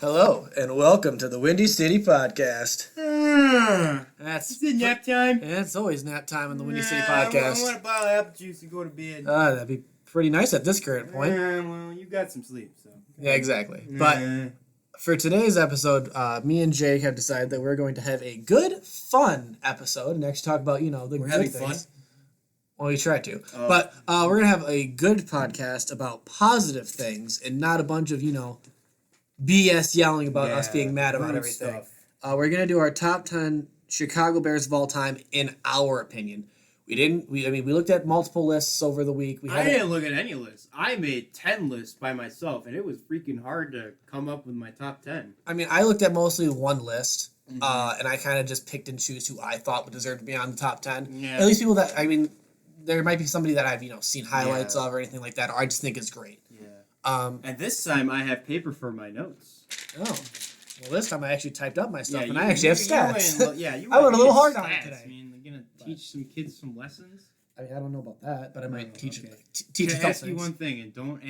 Hello, and welcome to the Windy City Podcast. Is it nap time? Yeah, it's always nap time on the Windy City I Podcast. want a bottle of apple juice and go to bed. That'd be pretty nice at this current point. Well, you got some sleep, so. Yeah, exactly. But for today's episode, me and Jake have decided that we're going to have a good, fun episode and actually talk about, the We're good having things. fun? Well, we try to. Oh. But we're going to have a good podcast about positive things and not a bunch of, BS yelling about us being mad about rude everything. stuff. We're going to do our top 10 Chicago Bears of all time in our opinion. We looked at multiple lists over the week. I didn't look at any lists. I made 10 lists by myself, and it was freaking hard to come up with my top 10. I looked at mostly one list, and I kind of just picked and choose who I thought would deserve to be on the top 10. Yeah. At least people that, there might be somebody that I've, seen highlights of or anything like that, or I just think is great. Yeah. And this time I have paper for my notes. Oh. Well, this time I actually typed up my stuff, and you- I actually have you stats. went I went a little you hard on it stats. today. You're going to teach some kids some lessons? I don't know about that, but I might teach okay. teach a Can I couple ask you things. one thing, and don't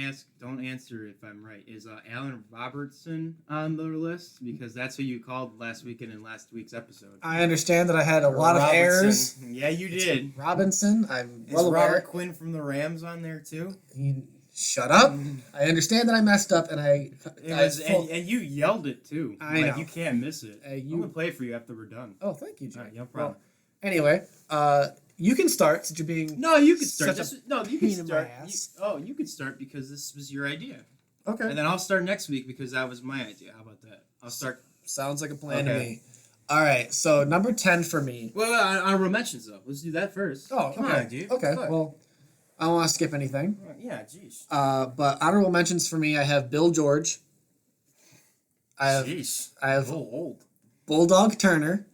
answer if I'm right. Is Allen Robertson on the list? Because that's who you called last weekend in last week's episode. I understand that I had a lot of errors. Yeah, you did. Robinson, I'm Is well aware. Robert Quinn from the Rams on there too? Shut up. I understand that I messed up, and and you yelled it too. I know. You can't miss it. You- I'm gonna play it for you after we're done. Oh, thank you, Jay. All right, no problem. Well, anyway, you can start since you're being... No, you can start. Such a You pain can in start. my ass. You can start because this was your idea, Okay. and then I'll start next week because that was my idea. How about that? I'll start. Sounds like a plan to Okay. me. All right, so number 10 for me. Well, honorable mentions though. Let's do that first. Oh, come okay. on, dude. Okay, Fuck. well, I don't want to skip anything. Yeah, jeez. But honorable mentions for me, I have Bill George. I have so old. Bulldog Turner.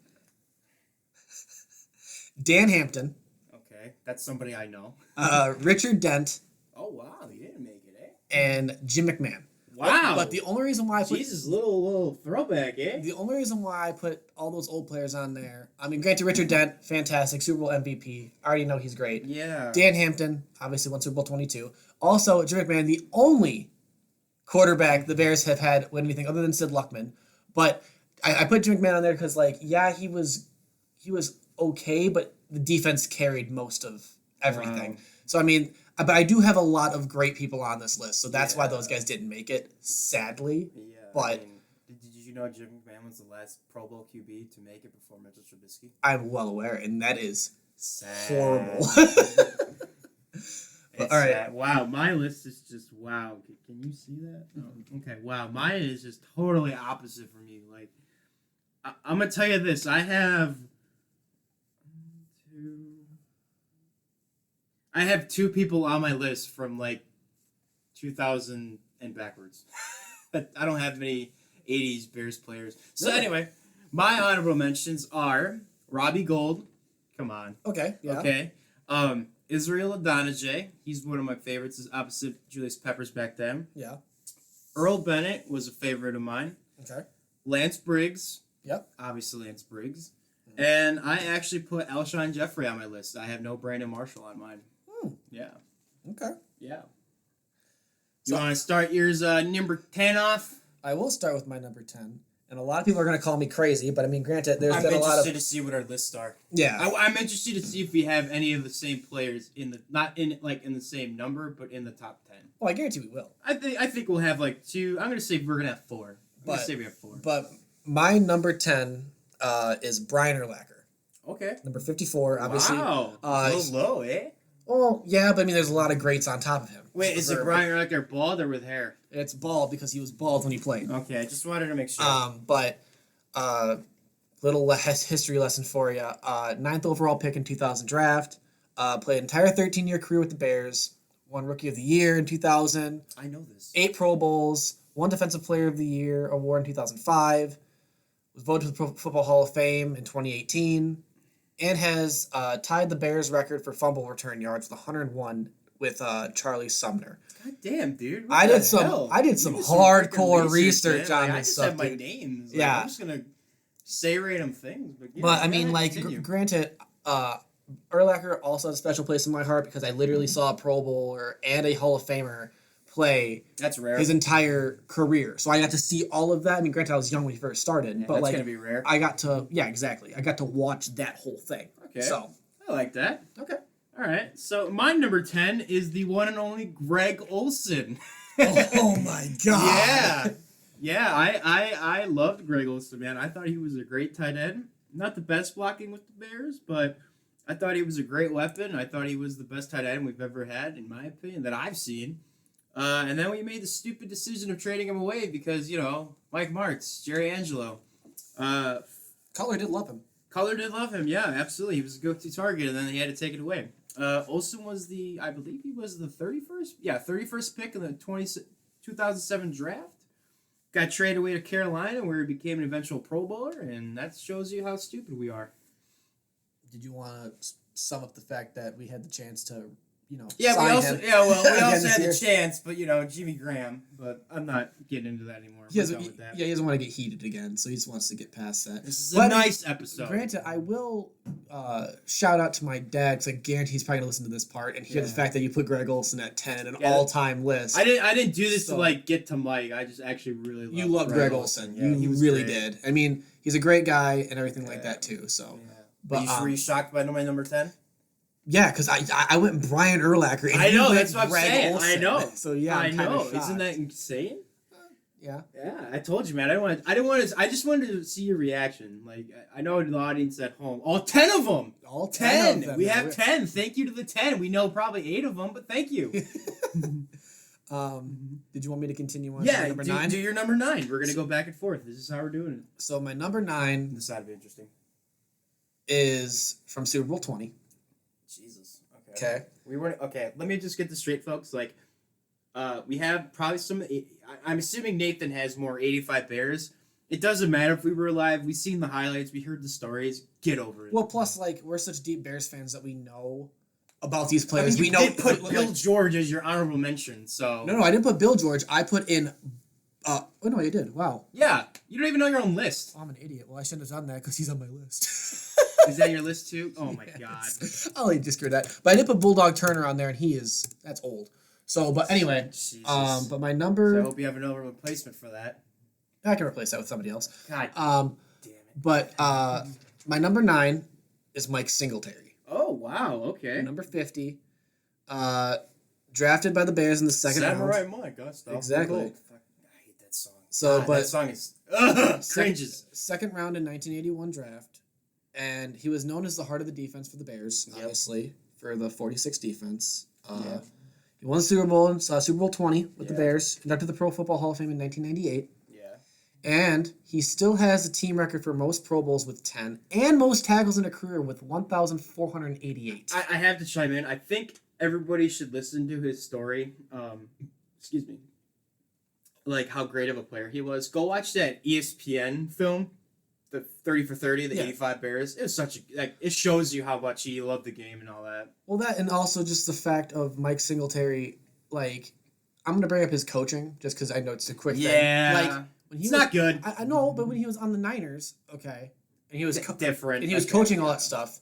Dan Hampton. Okay, that's somebody I know. Richard Dent. Oh wow, he didn't make it, eh? And Jim McMahon. Wow. But the only reason why I put Jesus, little throwback, eh? the only reason why I put all those old players on there, granted, Richard Dent, fantastic, Super Bowl MVP. I already know he's great. Yeah. Dan Hampton, obviously won Super Bowl 22. Also, Jim McMahon, the only quarterback the Bears have had win anything other than Sid Luckman. But I put Jim McMahon on there because, he was okay, but the defense carried most of everything. Wow. So, but I do have a lot of great people on this list, so that's why those guys didn't make it, sadly. Yeah. But did you know Jim McMahon was the last Pro Bowl QB to make it before Mitchell Trubisky? I'm well aware, and that is Sad. horrible. All right. Sad. Wow, my list is just wow. Can you see that? Oh, okay. Wow, mine is just totally opposite from you. Like, I'm gonna tell you this. I have two people on my list from 2000 and backwards. But I don't have many 80s Bears players. So Really? anyway, my honorable mentions are Robbie Gould. Come on. Okay, yeah. Okay. Israel Adonijah. He's one of my favorites. Is opposite Julius Peppers back then. Yeah. Earl Bennett was a favorite of mine. Okay. Lance Briggs. Yep. Obviously Lance Briggs. And I actually put Alshon Jeffrey on my list. I have no Brandon Marshall on mine. Yeah. Okay. Yeah. You want to start yours number 10 off? I will start with my number 10. And a lot of people are going to call me crazy, but granted, there's I'm been a lot interested of... to see what our lists are. Yeah. I'm interested to see if we have any of the same players not in the same number, but in the top 10. Well, I guarantee we will. I think we'll have two. I'm gonna say we're gonna have four. I'm gonna say we have four. But my number 10 is Brian Urlacher. Okay. Number 54, obviously. Wow. A little low, eh? Well, yeah, but there's a lot of greats on top of him. Wait, is it Brian Urlacher bald or with hair? It's bald because he was bald when he played. Okay, I just wanted to make sure. Little history lesson for you. 9th overall pick in 2000 draft. Played an entire 13-year career with the Bears. Won Rookie of the Year in 2000. I know this. 8 Pro Bowls. 1 Defensive Player of the Year award in 2005. Was voted to the Pro Football Hall of Fame in 2018. And has tied the Bears record for fumble return yards with 101 with Charlie Sumner. God damn, dude. I did some hardcore resurreach man. on I this just stuff, have my dude. names. Yeah. I'm just gonna say random things, but granted, Urlacher also has a special place in my heart because I literally saw a Pro Bowler and a Hall of Famer play That's rare. his entire career. So I got to see all of that. I mean, granted, I was young when he first started, but that's like gonna be rare. I got to, exactly. I got to watch that whole thing. Okay. So I like that. okay. All right. So my number 10 is the one and only Greg Olson. Oh my god. Yeah. I loved Greg Olson, man. I thought he was a great tight end. Not the best blocking with the Bears, but I thought he was a great weapon. I thought he was the best tight end we've ever had, in my opinion, that I've seen. And then we made the stupid decision of trading him away because, Mike Martz, Jerry Angelo. Cutler did love him. Cutler did love him, yeah, absolutely. He was a go-to target, and then he had to take it away. Olson was I believe he was the 31st pick in the 2007 draft. Got traded away to Carolina, where he became an eventual Pro Bowler, and that shows you how stupid we are. Did you want to sum up the fact that we had the chance to, Yeah, sign we also him we also had year? the chance, but Jimmy Graham. But I'm not getting into that anymore. He doesn't want to get heated again, so he just wants to get past that. This is a nice episode. Granted, I will shout out to my dad because I guarantee he's probably gonna listen to this part and hear the fact that you put Greg Olson at 10 an all-time list. I didn't do this to get to Mike. I just actually really loved you loved Greg Olson. Yeah, you really did. I mean, he's a great guy and everything like that too. So, but were you shocked by my number 10? Yeah, because I went Brian Urlacher. And I know, you that's went what I'm Greg saying. Olson. I know. So yeah, I I'm kinda know. shocked. Isn't that insane? Yeah. Yeah, I told you, man. I just wanted to see your reaction. Like, I know the audience at home. All 10 of them. All 10 of them. We have 10. Thank you to the 10. We know probably 8 of them, but thank you. Did you want me to continue on? Yeah, number 9? do your number 9. We're gonna go back and forth. This is how we're doing it. So my number 9. This side be interesting. Is from Super Bowl 20. Jesus. Okay. We weren't okay. Let me just get this straight, folks. Like, we have probably some. I'm assuming Nathan has more 85 Bears. It doesn't matter if we were alive. We've seen the highlights. We heard the stories. Get over it. Well, plus, we're such deep Bears fans that we know about these players. I mean, we know. Did put Bill George as your honorable mention. So no, I didn't put Bill George. I put in. Oh no, you did. Wow. Yeah, you don't even know your own list. I'm an idiot. Well, I shouldn't have done that because he's on my list. Is that your list too? Oh my god. I'll just that. But I did put Bulldog Turner on there, and that's old. So, but anyway, Jesus. but my number. So I hope you have another replacement for that. I can replace that with somebody else. God damn it. But my number 9 is Mike Singletary. Oh wow, okay. Number 50. Drafted by the Bears in the second round. Samurai Mike, exactly. I hate that song. So, but that song is cringes. Second round in 1981 draft, and he was known as the heart of the defense for the Bears, obviously for the 46 defense. He won the Super Bowl and Super Bowl 20 with the Bears. Inducted the Pro Football Hall of Fame in 1998. Yeah. And he still has the team record for most Pro Bowls with 10 and most tackles in a career with 1,488. I have to chime in. I think everybody should listen to his story. Excuse me. Like how great of a player he was. Go watch that ESPN film, the 30 for 30, the 85 Bears. It was it shows you how much he loved the game and all that. Well, that and also just the fact of Mike Singletary, I'm going to bring up his coaching just because I know it's a quick thing. Yeah. When he it's not good. I know, but when he was on the Niners, okay, and he was different. And he was coaching all that stuff.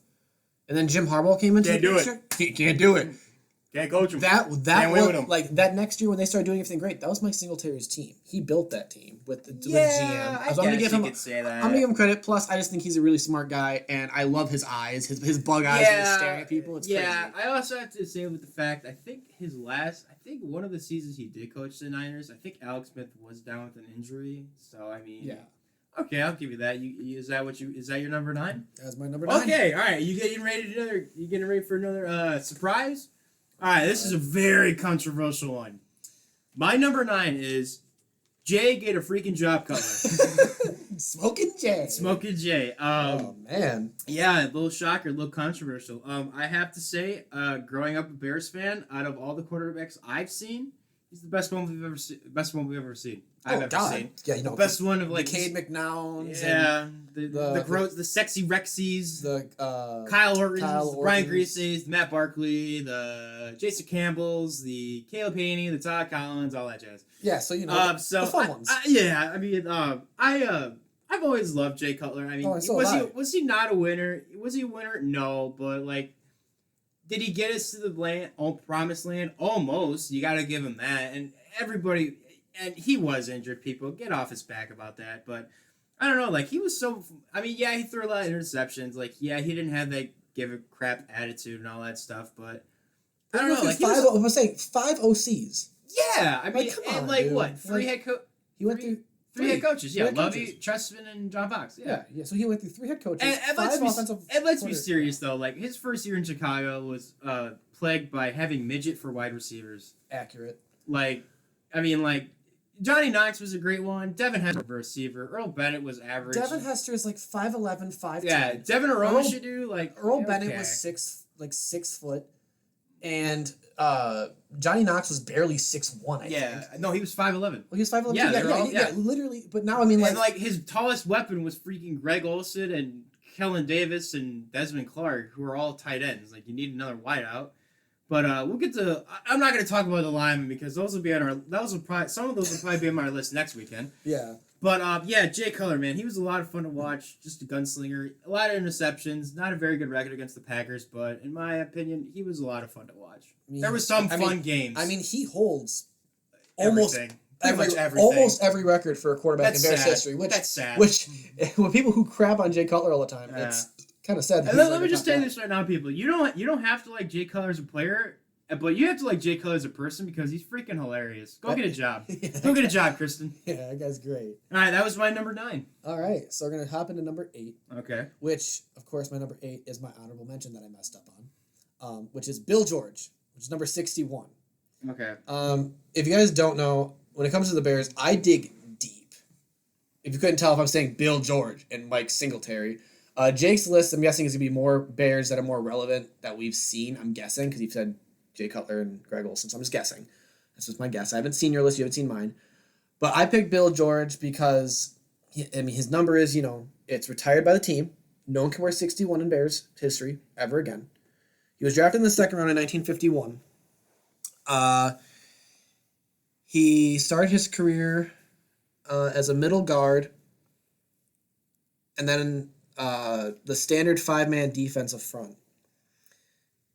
And then Jim Harbaugh came into the picture. Can't do it. Can't coach him. That was, that next year when they started doing everything great, that was Mike Singletary's team. He built that team with the GM. I'm gonna give him. I'm gonna give him credit. Plus, I just think he's a really smart guy, and I love his eyes, his bug eyes when he's staring at people. It's crazy. I also have to say with the fact I think one of the seasons he did coach the Niners. I think Alex Smith was down with an injury. So I mean, okay, I'll give you that. Is that your number 9? That's my number 9. Okay, all right. You getting ready for another surprise? All right, this is a very controversial one. My number 9 is Jay get a freaking job cover. Smoking Jay. Smoking Jay. Oh man. Yeah, a little shocker, a little controversial. I have to say, growing up a Bears fan, out of all the quarterbacks I've seen, he's the best one we've ever seen. I've ever seen. Yeah, the best one of Cade McNowns. Yeah, the sexy Rexies, the Kyle Ortons, the Brian Greases, the Matt Barkley, the Jason Campbells, the Caleb Haney, the Todd Collins, all that jazz. Yeah, so the fun ones. I've always loved Jay Cutler. I mean, was he not a winner? Was he a winner? No, but did he get us to the promised land? Almost. You got to give him that. And everybody, and he was injured. People get off his back about that, but I don't know. Like he was so. I mean, yeah, he threw a lot of interceptions. Like, yeah, he didn't have that give a crap attitude and all that stuff, but I don't know. Like I was saying 5 OCs. Yeah, I mean, Like, come on, like dude. what? Three Like, head coach. He went through Three head coaches, yeah. head Lovey, coaches. Trestman, and John Fox. Yeah. So he went through 3 head coaches. And 5 offensive. let's be serious though. Like his first year in Chicago was plagued by having midget for wide receivers. Accurate. Like, I mean, like Johnny Knox was a great one. Devin Hester was a receiver. Earl Bennett was average. Devin Hester is like 5'11", 5'10". Yeah, Devin Earl should do like Earl yeah, Bennett okay. was 6 foot, and Johnny Knox was barely 6'1". I think. No, he was 5'11". Well, he was 5'11". Yeah, Yeah, literally. But now I mean, And like his tallest weapon was freaking Greg Olson and Kellen Davis and Desmond Clark, who are all tight ends. Like you need another wideout. But we'll get to. I'm not going to talk about the linemen because those will be on our. Some of those will probably be on our list next weekend. Yeah. But yeah, Jay Cutler, man, he was a lot of fun to watch. Just a gunslinger, a lot of interceptions. Not a very good record against the Packers, but in my opinion, he was a lot of fun to watch. There was some fun games. I mean, he holds Everything. Pretty much everything. almost every record for a quarterback That's in Bears sad. history. Which That's sad. Which, when people who crap on Jay Cutler all the time, it's kind of sad. That And he's let me like just a top say guy. this right now, people. You don't have to like Jay Cutler as a player, but you have to like Jay Cutler as a person because he's freaking hilarious. Go get a job. Go get a job, Kristen. Yeah, that guy's great. All right, that was my number 9. All right, so we're gonna hop into number 8. Okay. Which, of course, my number 8 is my honorable mention that I messed up on, which is Bill George, which is number 61. Okay. If you guys don't know, when it comes to the Bears, I dig deep. If you couldn't tell, if I'm saying Bill George and Mike Singletary, Jake's list, I'm guessing, is going to be more Bears that are more relevant that we've seen, I'm guessing, because you've said Jay Cutler and Greg Olson, so I'm just guessing. That's just my guess. I haven't seen your list, you haven't seen mine. But I picked Bill George because, his number is, it's retired by the team. No one can wear 61 in Bears history ever again. He was drafted in the second round in 1951. He started his career as a middle guard, and then the standard 5-man defensive front.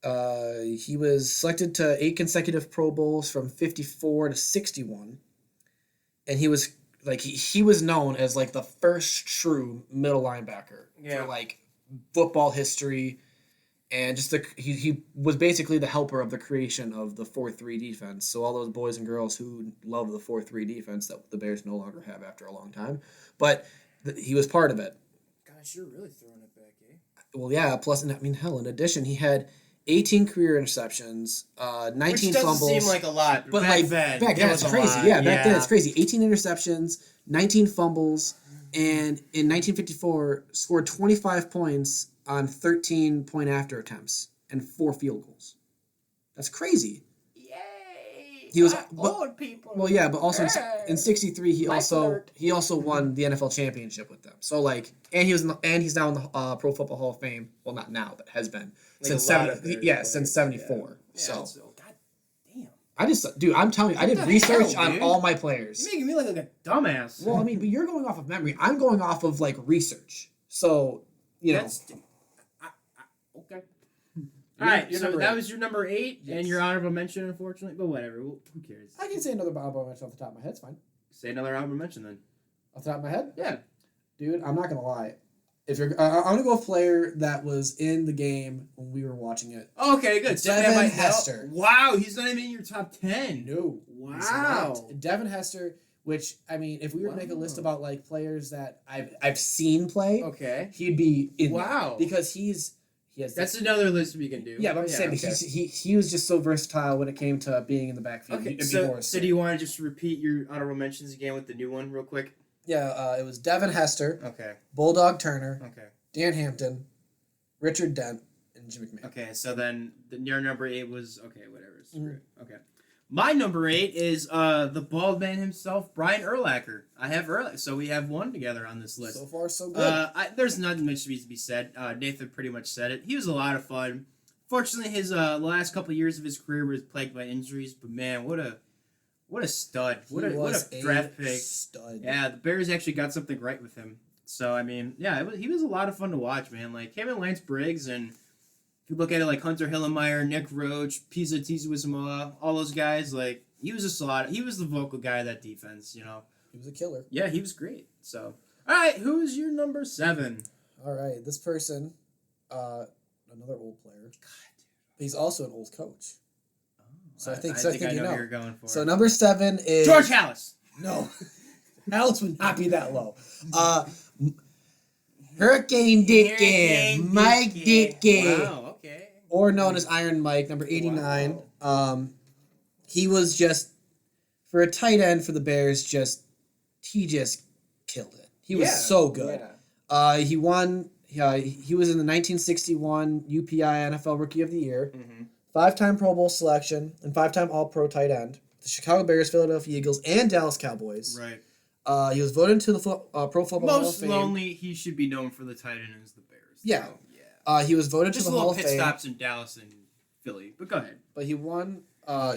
He was selected to 8 consecutive Pro Bowls from 54 to 61, and he was he was known as like the first true middle linebacker for like football history. And just he was basically the helper of the creation of the 4-3 defense. So all those boys and girls who love the 4-3 defense that the Bears no longer have after a long time, but he was part of it. Gosh, you're really throwing it back, eh? Well, yeah. Plus, in addition, he had 18 career interceptions, 19 Which doesn't fumbles. seem like a lot, But back then, back then it it's was a crazy. lot. Yeah, back then it's crazy. 18 interceptions, 19 fumbles, and in 1954 scored 25 points on 13 point after attempts and 4 field goals. That's crazy. Yay! He was old people. Well, yeah, but also in '63 he Life alert. also won the NFL championship with them. So and he's now in the Pro Football Hall of Fame. Well, not now, but has been since since '74. Yeah, so God damn. I'm telling you, I did the research hell, on dude? all my players. You're making me look like a dumbass. Well, I mean, but you're going off of memory. I'm going off of research. So okay. All right, Your so number that 8. was your number 8 Yes. and your honorable mention, unfortunately. But whatever, who cares? I can say another honorable mention off the top of my head. It's fine. Say another honorable mention then. Off the top of my head, Yeah. dude, I'm not gonna lie. If you're, I'm gonna go a player that was in the game when we were watching it. Okay, good. Devin Hester. Wow, he's not even in your top 10. No. Wow. He's not. Devin Hester, which I mean, if we were to make a list about players that I've seen play, Okay. he'd be in there. Wow. Because he has That's another list we can do. yeah, but I'm saying okay. he was just so versatile when it came to being in the backfield. Okay, It'd be so Morris. do you want to just repeat your honorable mentions again with the new one real quick? Yeah, it was Devin Hester, Okay. Bulldog Turner, Okay. Dan Hampton, Richard Dent, and Jim McMahon. Okay, so then your number 8 was okay, whatever. Screw Mhm. it. Okay. My number 8 is the bald man himself, Brian Urlacher. I have Urlacher, so we have one together on this list. So far, so good. There's nothing much to be said. Nathan pretty much said it. He was a lot of fun. Fortunately, his last couple of years of his career was plagued by injuries. But man, what a stud! What a draft pick! Stud. Yeah, the Bears actually got something right with him. So I mean, yeah, he was a lot of fun to watch, man. Like him and Lance Briggs, and if you look at it like Hunter Hillenmeyer, Nick Roach, Pisa Tizuwasamoa, all those guys, he was just a lot. He was the vocal guy of that defense. He was a killer. Yeah, he was great. So, all right, who's your number 7? All right, this person, another old player. God, dude. He's also an old coach. Oh, so I think I you know. who you're going for. So number 7 is George Halas. No, Halas would not be that low. Hurricane Ditkin, Mike Ditkin. Wow, okay. Or known as Iron Mike, number 89. Wow. He was just, for a tight end for the Bears, he just killed it. He was so good. Yeah. He won, he was in the 1961 UPI NFL Rookie of the Year, 5-time Pro Bowl selection, and 5-time All-Pro tight end. The Chicago Bears, Philadelphia Eagles, and Dallas Cowboys. Right. He was voted into the Pro Football Hall of Fame. Most lonely, he should be known for the tight end as the Bears. Yeah. So, yeah. He was voted to the Hall of Fame. Just little pit stops in Dallas and Philly, but go ahead. But he won.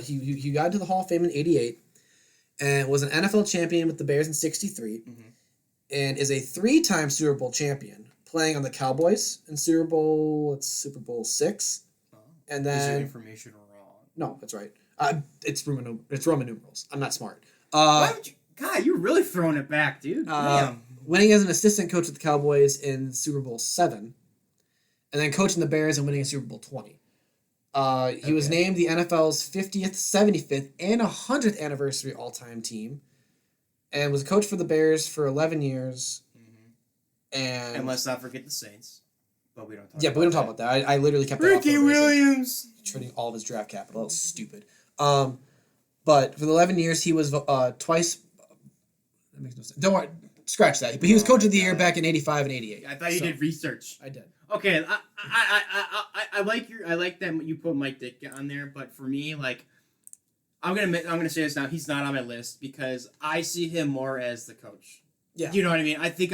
He got into the Hall of Fame in '88, and was an NFL champion with the Bears in '63, and is a 3-time Super Bowl champion, playing on the Cowboys in Super Bowl 6. Oh. And then is your information wrong? No, that's right. It's Roman numerals. I'm not smart. Why would you? God, you're really throwing it back, dude. Damn. Winning as an assistant coach with the Cowboys in Super Bowl 7, and then coaching the Bears and winning in Super Bowl 20. He was named the NFL's 50th, 75th, and 100th anniversary all-time team, and was a coach for the Bears for 11 years. And let's not forget the Saints. But we don't talk. Yeah, but we don't talk about that. I literally kept Ricky Williams trading all of his draft capital. That was stupid. But for the 11 years, he was twice. That makes no sense. Don't worry, scratch that. But he was coach of the year back in '85 and '88. I thought you did research. I did. Okay, I like that you put Mike Dick on there, but for me, like, I'm gonna say this now. He's not on my list because I see him more as the coach. Yeah. You know what I mean? I think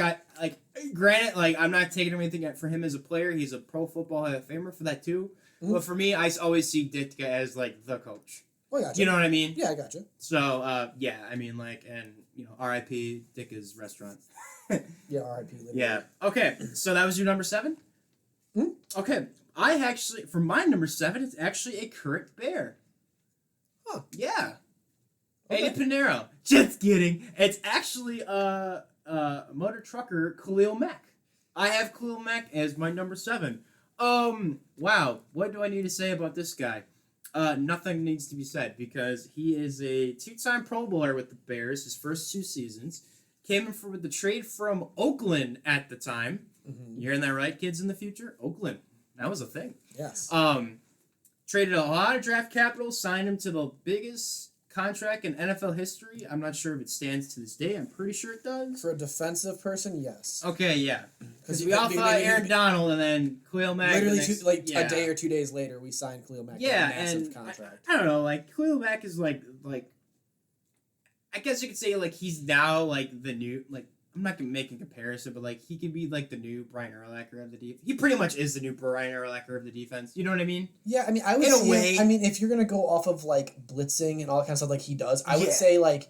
granted, like, I'm not taking anything for him as a player. He's a Pro Football Hall of Famer for that too. Mm-hmm. But for me, I always see Ditka as like the coach. Oh, I gotcha. You know what I mean? Yeah, I gotcha. So, yeah, I mean, like, and R.I.P. Dicka's restaurant. Yeah, R.I.P. Yeah. Okay, so that was your number 7. Mm-hmm. Okay, I actually, for my number 7, it's actually a current Bear. Huh. Yeah. Okay. Eddie Pinero. Just kidding. It's actually motor trucker Khalil Mac. I have Khalil Mac as my number 7. Wow. What do I need to say about this guy? Nothing needs to be said because he is a 2-time Pro Bowler with the Bears. His first 2 seasons came in with the trade from Oakland at the time. Mm-hmm. You hearing that right, kids? In the future, Oakland. That was a thing. Yes. Traded a lot of draft capital, signed him to the biggest contract in NFL history. I'm not sure if it stands to this day. I'm pretty sure it does. For a defensive person, yes. Okay, yeah. Because we all thought Aaron Donald and then Khalil Mack. Literally, a day or 2 days later, we signed Khalil Mack. Yeah, to a massive and contract. I don't know. Like, Khalil Mack is like. I guess you could say like he's now like the new like. I'm not gonna make a comparison, but like he could be like the new Brian Urlacher of the defense. He pretty much is the new Brian Urlacher of the defense. You know what I mean? Yeah, I mean, I would say. I mean, if you're gonna go off of like blitzing and all that kind of stuff like he does, I would say like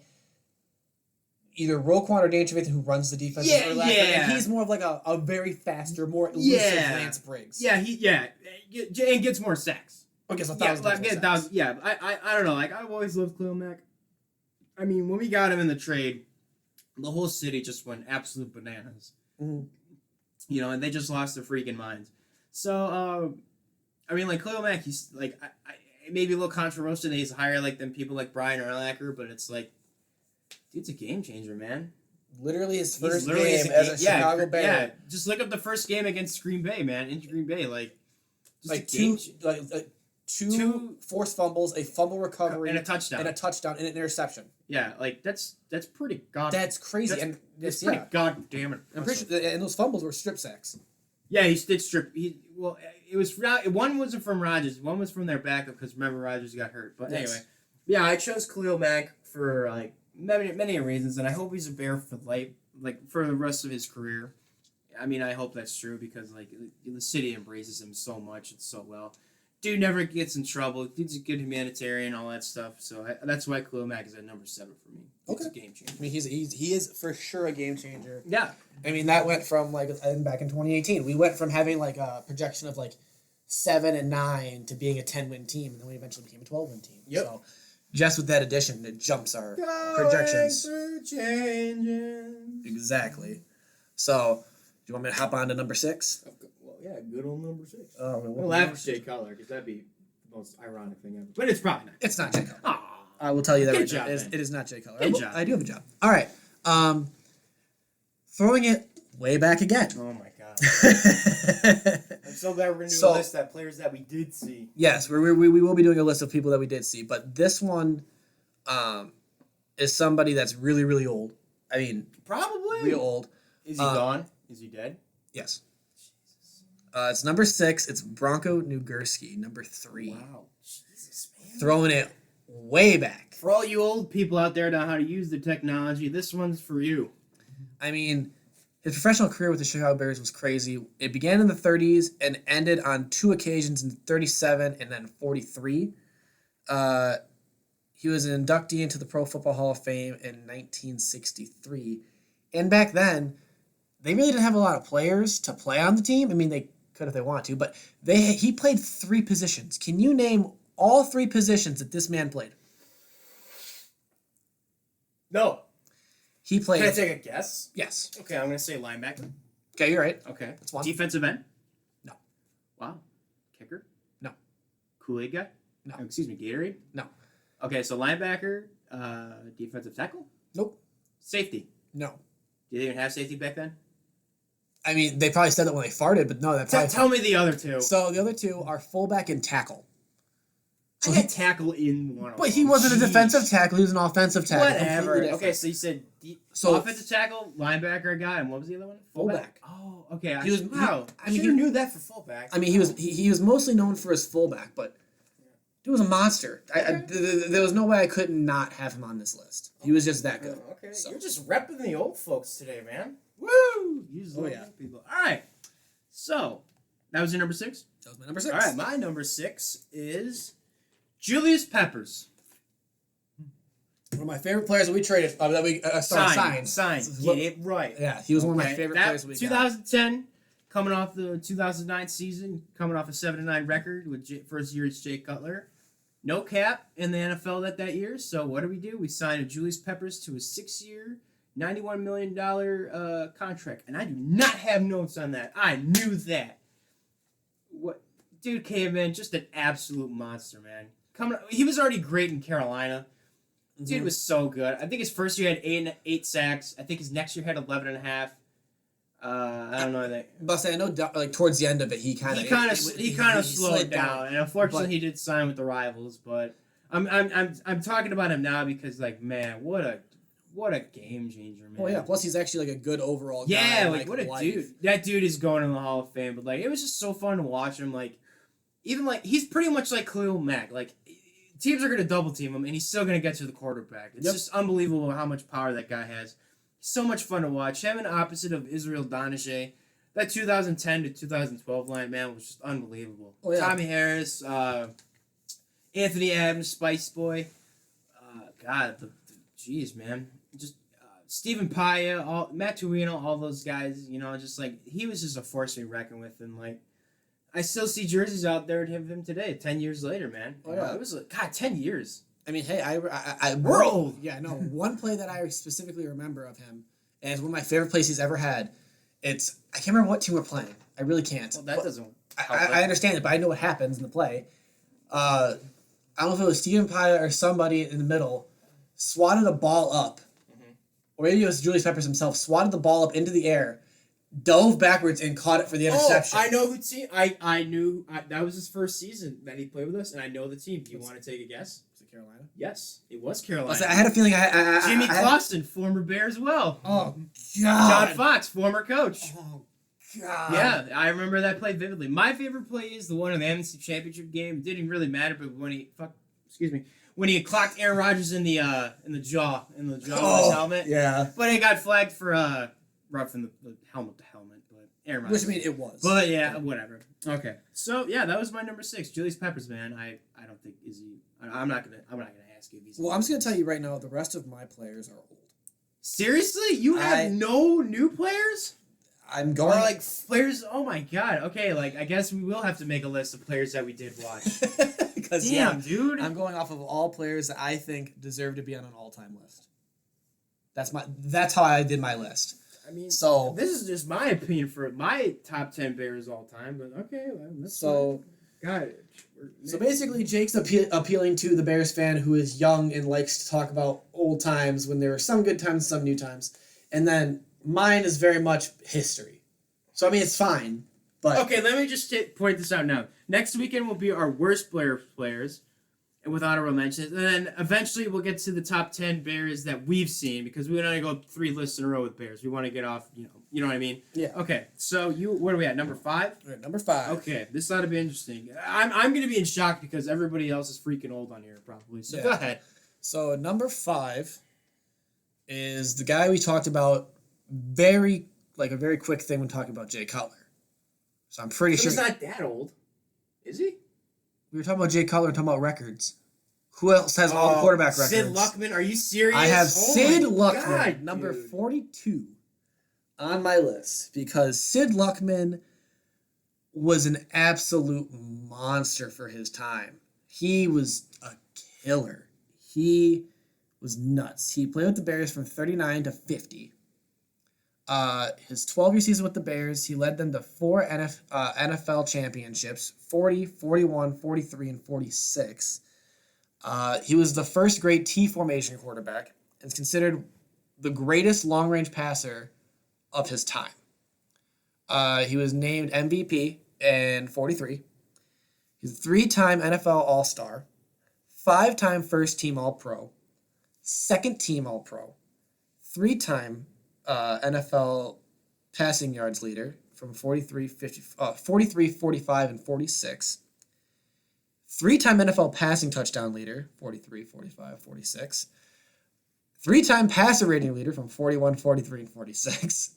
either Roquan or Dan Trevathan who runs the defense. Yeah, and he's more of like a very faster, more elusive Lance Briggs. Yeah, and gets more sacks. Okay, so 1,000. Yeah, I don't know. Like I've always loved Khalil Mack. I mean, when we got him in the trade. The whole city just went absolute bananas. Mm-hmm. And they just lost their freaking minds. So, I mean, like, Khalil Mack, he's, like, it may be a little controversial that he's higher, like, than people like Brian Urlacher, but it's, like, dude's a game changer, man. Literally his first game as a Chicago Bear. Yeah, just look up the first game against Green Bay, man. Into Green Bay, two forced fumbles, a fumble recovery, and a touchdown, and an interception. Yeah, like that's pretty That's crazy, and that's pretty goddamn it. I'm pretty sure, and those fumbles were strip sacks. Yeah, he did strip. It was one wasn't from Rodgers, one was from their backup because remember Rodgers got hurt. But anyway, yeah, I chose Khalil Mack for like many reasons, and I hope he's a Bear for life, like for the rest of his career. I mean, I hope that's true because like the city embraces him so much and so well. Dude never gets in trouble. Dude's a good humanitarian, all that stuff. So that's why Khalil Mack is at number 7 for me. It's a game changer. I mean, he is for sure a game changer. Yeah. I mean, that went from back in 2018, we went from having like a projection of like 7 and 9 to being a 10-win team, and then we eventually became a 12-win team. Yep. So just with that addition, it jumps our projections. Through changes. Exactly. So, do you want me to hop on to number 6? Well, yeah, good old number 6. Oh, We'll laugh at Jay Cutler because that'd be the most ironic thing ever. But it's probably not. It's not Jay Cutler. Aw. I will tell you that Good right job, now. man. It is not Jay Cutler. Good job. I do have a job. All right. Throwing it way back again. Oh my god. I'm so glad we're going to do a list of players that we did see. Yes, we will be doing a list of people that we did see, but this one is somebody that's really, really old. I mean, probably real old. Is he gone? Is he dead? Yes. It's number 6. It's Bronko Nagurski, number 3. Wow. Jesus, man. Throwing it way back. For all you old people out there know how to use the technology, this one's for you. I mean, his professional career with the Chicago Bears was crazy. It began in the 30s and ended on 2 occasions in 37 and then 43. He was an inductee into the Pro Football Hall of Fame in 1963. And back then, they really didn't have a lot of players to play on the team. I mean, they could if they want to, but he played 3 positions. Can you name all 3 positions that this man played? No. He played... Can I take a guess? Yes. Okay, I'm going to say linebacker. Okay, you're right. Okay. That's one. Defensive end? No. Wow. Kicker? No. Kool-Aid guy? No. Oh, excuse me, Gatorade? No. Okay, so linebacker, defensive tackle? Nope. Safety? No. Did they even have safety back then? I mean, they probably said that when they farted, but no, that's Tell me the other 2. So the other 2 are fullback and tackle. So I had tackle in one of them. But he wasn't a defensive tackle; he was an offensive tackle. Whatever. Okay, so you said offensive tackle, linebacker guy, and what was the other one? Fullback. Oh, okay. He was. Wow. I mean, you knew that for fullback. I mean, he was mostly known for his fullback, but he was a monster. There was no way I could not have him on this list. He was just that good. Okay, so. You're just repping the old folks today, man. Woo! People. All right. So that was your number 6. That was my number 6. All right, my number 6 is Julius Peppers. One of my favorite players that we traded. That we signed. Get it right. Yeah, he was one of my favorite players we 2010, coming off the 2009 season, coming off a 7-9 record with first year it's Jay Cutler. No cap in the NFL that year. So what do? We signed a Julius Peppers to a 6-year, $91 million contract, and I do not have notes on that. I knew that. What dude came in, just an absolute monster, man. He was already great in Carolina. Dude was so good. I think his first year had 8 sacks. I think his next year had 11.5. I don't know that. But I know, like towards the end of it, he kind of slowed down, and unfortunately, he did sign with the Rivals. But I'm talking about him now because, like, man, what a game changer, man. Oh yeah. Plus, he's actually like a good overall guy. Yeah, like what a dude. That dude is going in the Hall of Fame. But like, it was just so fun to watch him. Like, even like he's pretty much like Khalil Mac. Like, teams are gonna double team him, and he's still gonna get to the quarterback. It's just unbelievable how much power that guy has. So much fun to watch. Him and opposite of Israel Donahue. That 2010 to 2012 line, man, was just unbelievable. Oh, yeah. Tommy Harris, Anthony Adams, Spice Boy. Jeez, man. Just Stephen Paya, Matt Tuino, all those guys, you know, just like, he was just a force to be reckoned with. And, like, I still see jerseys out there of him today, 10 years later, man. Oh, yeah. It was like, God, 10 years. I mean, hey, we're old. Yeah, no. One play that I specifically remember of him, and it's one of my favorite plays he's ever had. I can't remember what team we're playing. I really can't. Well, that doesn't. I understand it, but I know what happens in the play. I don't know if it was Stephen Paya or somebody in the middle swatted a ball up, or maybe it was Julius Peppers himself. Swatted the ball up into the air, dove backwards, and caught it for the interception. Oh, I know who team. I knew that was his first season that he played with us, and I know the team. Do you want to take a guess? Carolina? Yes, it was Carolina. I had a feeling Jimmy Clausen, former Bear as well. Oh, God. John Fox, former coach. Oh, God. Yeah, I remember that play vividly. My favorite play is the one in the NFC Championship game. It didn't really matter, but when he clocked Aaron Rodgers in the jaw of his helmet. Yeah. But it got flagged for roughing the helmet to helmet. But Aaron Rodgers. Which, I mean, it was. But yeah, whatever. Okay. So yeah, that was my number 6, Julius Peppers, man. I don't think is he. I'm not gonna ask you if he's. Well, I'm just gonna tell you right now, the rest of my players are old. Seriously, you have no new players? I'm going. Or like players. Oh my God. Okay, like I guess we will have to make a list of players that we did watch. because Damn, dude. I'm going off of all players that I think deserve to be on an all-time list. That's how I did my list. I mean, so this is just my opinion for my top 10 Bears all time, but okay, that's so fine. Got it. So basically, Jake's appealing to the Bears fan who is young and likes to talk about old times when there were some good times, some new times, and then mine is very much history. So I mean, it's fine, but okay. Let me just point this out now. Next weekend will be our worst players, and with honorable mentions, and then eventually we'll get to the top 10 Bears that we've seen because we don't want to go 3 lists in a row with Bears. We want to get off, you know what I mean? Yeah. Okay, so what are we at? Number 5? We're at number 5. Okay, this ought to be interesting. I'm going to be in shock because everybody else is freaking old on here probably. So go ahead. So number 5 is the guy we talked about a very quick thing when talking about Jay Cutler. So I'm pretty sure he's not that old, is he? We were talking about Jay Cutler and talking about records. Who else has all the quarterback records? Sid Luckman, are you serious? I have Sid Luckman, God, number dude. 42, on my list because Sid Luckman was an absolute monster for his time. He was a killer. He was nuts. He played with the Bears from 39 to 50. His 12-year season with the Bears, he led them to 4 NFL championships, 40, 41, 43, and 46. He was the first great T formation quarterback and is considered the greatest long-range passer of his time. He was named MVP in 43. He's a 3-time NFL All-Star, 5-time first-team All-Pro, second-team All-Pro, 3-time NFL passing yards leader from 43, 45, and 46. 3-time NFL passing touchdown leader, 43, 45, 46. 3-time passer rating leader from 41, 43, and 46.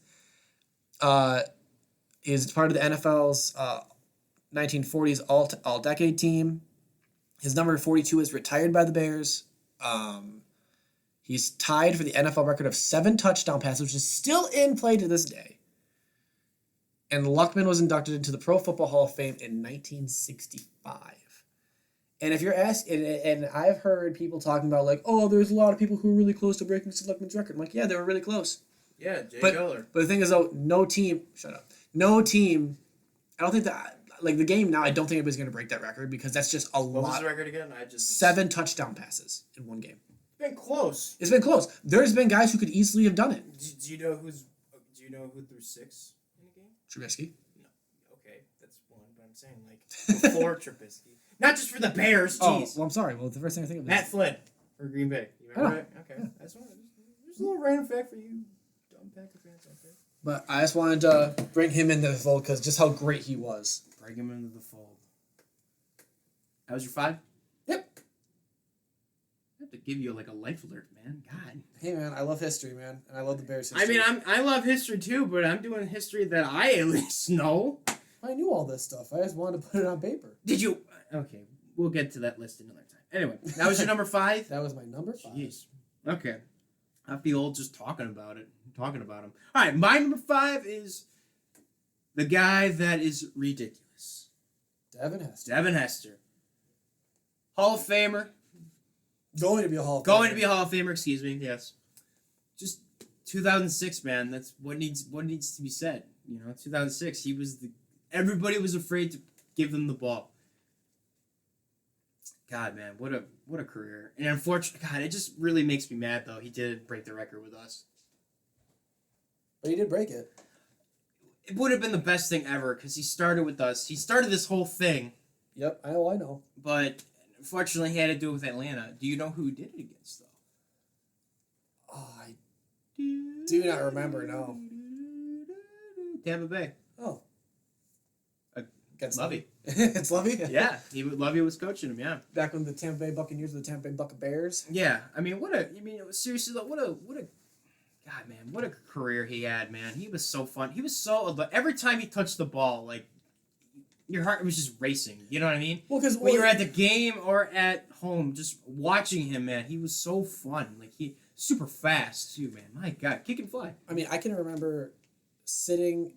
He's part of the NFL's 1940s all-decade team. His number 42 is retired by the Bears. He's tied for the NFL record of 7 touchdown passes, which is still in play to this day. And Luckman was inducted into the Pro Football Hall of Fame in 1965. And if you're asking, and I've heard people talking about like, oh, there's a lot of people who are really close to breaking Sid Luckman's record. I'm like, yeah, they were really close. Yeah, Jay Cutler. But the thing is, though, no team, I don't think that, like the game now, I don't think anybody's going to break that record because that's just a lot. What was the record again? 7 touchdown passes in one game. Been close. It's been close. There's been guys who could easily have done it. Do you know who threw 6 in a game? Trubisky. No. Okay, that's one. But I'm saying like before Trubisky, not just for the Bears. Jeez. Oh, well, I'm sorry. Well, the first thing I think of is Matt Flynn for Green Bay. You remember that? Okay, Yeah. that's one. Just a little random fact for you, dumb Packer fans out there. But I just wanted to bring him into the fold because just how great he was. Bring him into the fold. That was your 5? Yep. I have to give you like a life alert, man. God. Hey, man, I love history, man, and I love the Bears history. I mean, I love history too, but I'm doing history that I at least know. I knew all this stuff. I just wanted to put it on paper. Did you? Okay, we'll get to that list another time. Anyway, that was your number 5? That was my number 5. Jeez. Okay. I feel old just talking about him. All right, my number 5 is the guy that is ridiculous. Devin Hester. Hall of Famer. Going to be a Hall of Famer. Excuse me, yes. Just 2006, man. That's what needs to be said. 2006, everybody was afraid to give him the ball. God, man, what a career. And unfortunately, God, it just really makes me mad, though. He did break the record with us. But he did break it. It would have been the best thing ever, because he started with us. He started this whole thing. Yep, I know. But unfortunately, he had to do it with Atlanta. Do you know who he did it against, though? Oh, I do not remember, no. Tampa Bay. Oh. Against Lovey. It's Lovey? Yeah, Lovey was coaching him, yeah. Back when the Tampa Bay Buccaneers were the Tampa Bay Buccabears. Yeah, I mean, seriously, what a, God, man, what a career he had, man. He was so fun. He was so, every time he touched the ball, like, your heart was just racing. You know what I mean? Well, because when you're at the game or at home, just watching him, man, he was so fun. Like, he super fast, too, man. My God, kick and fly. I mean, I can remember sitting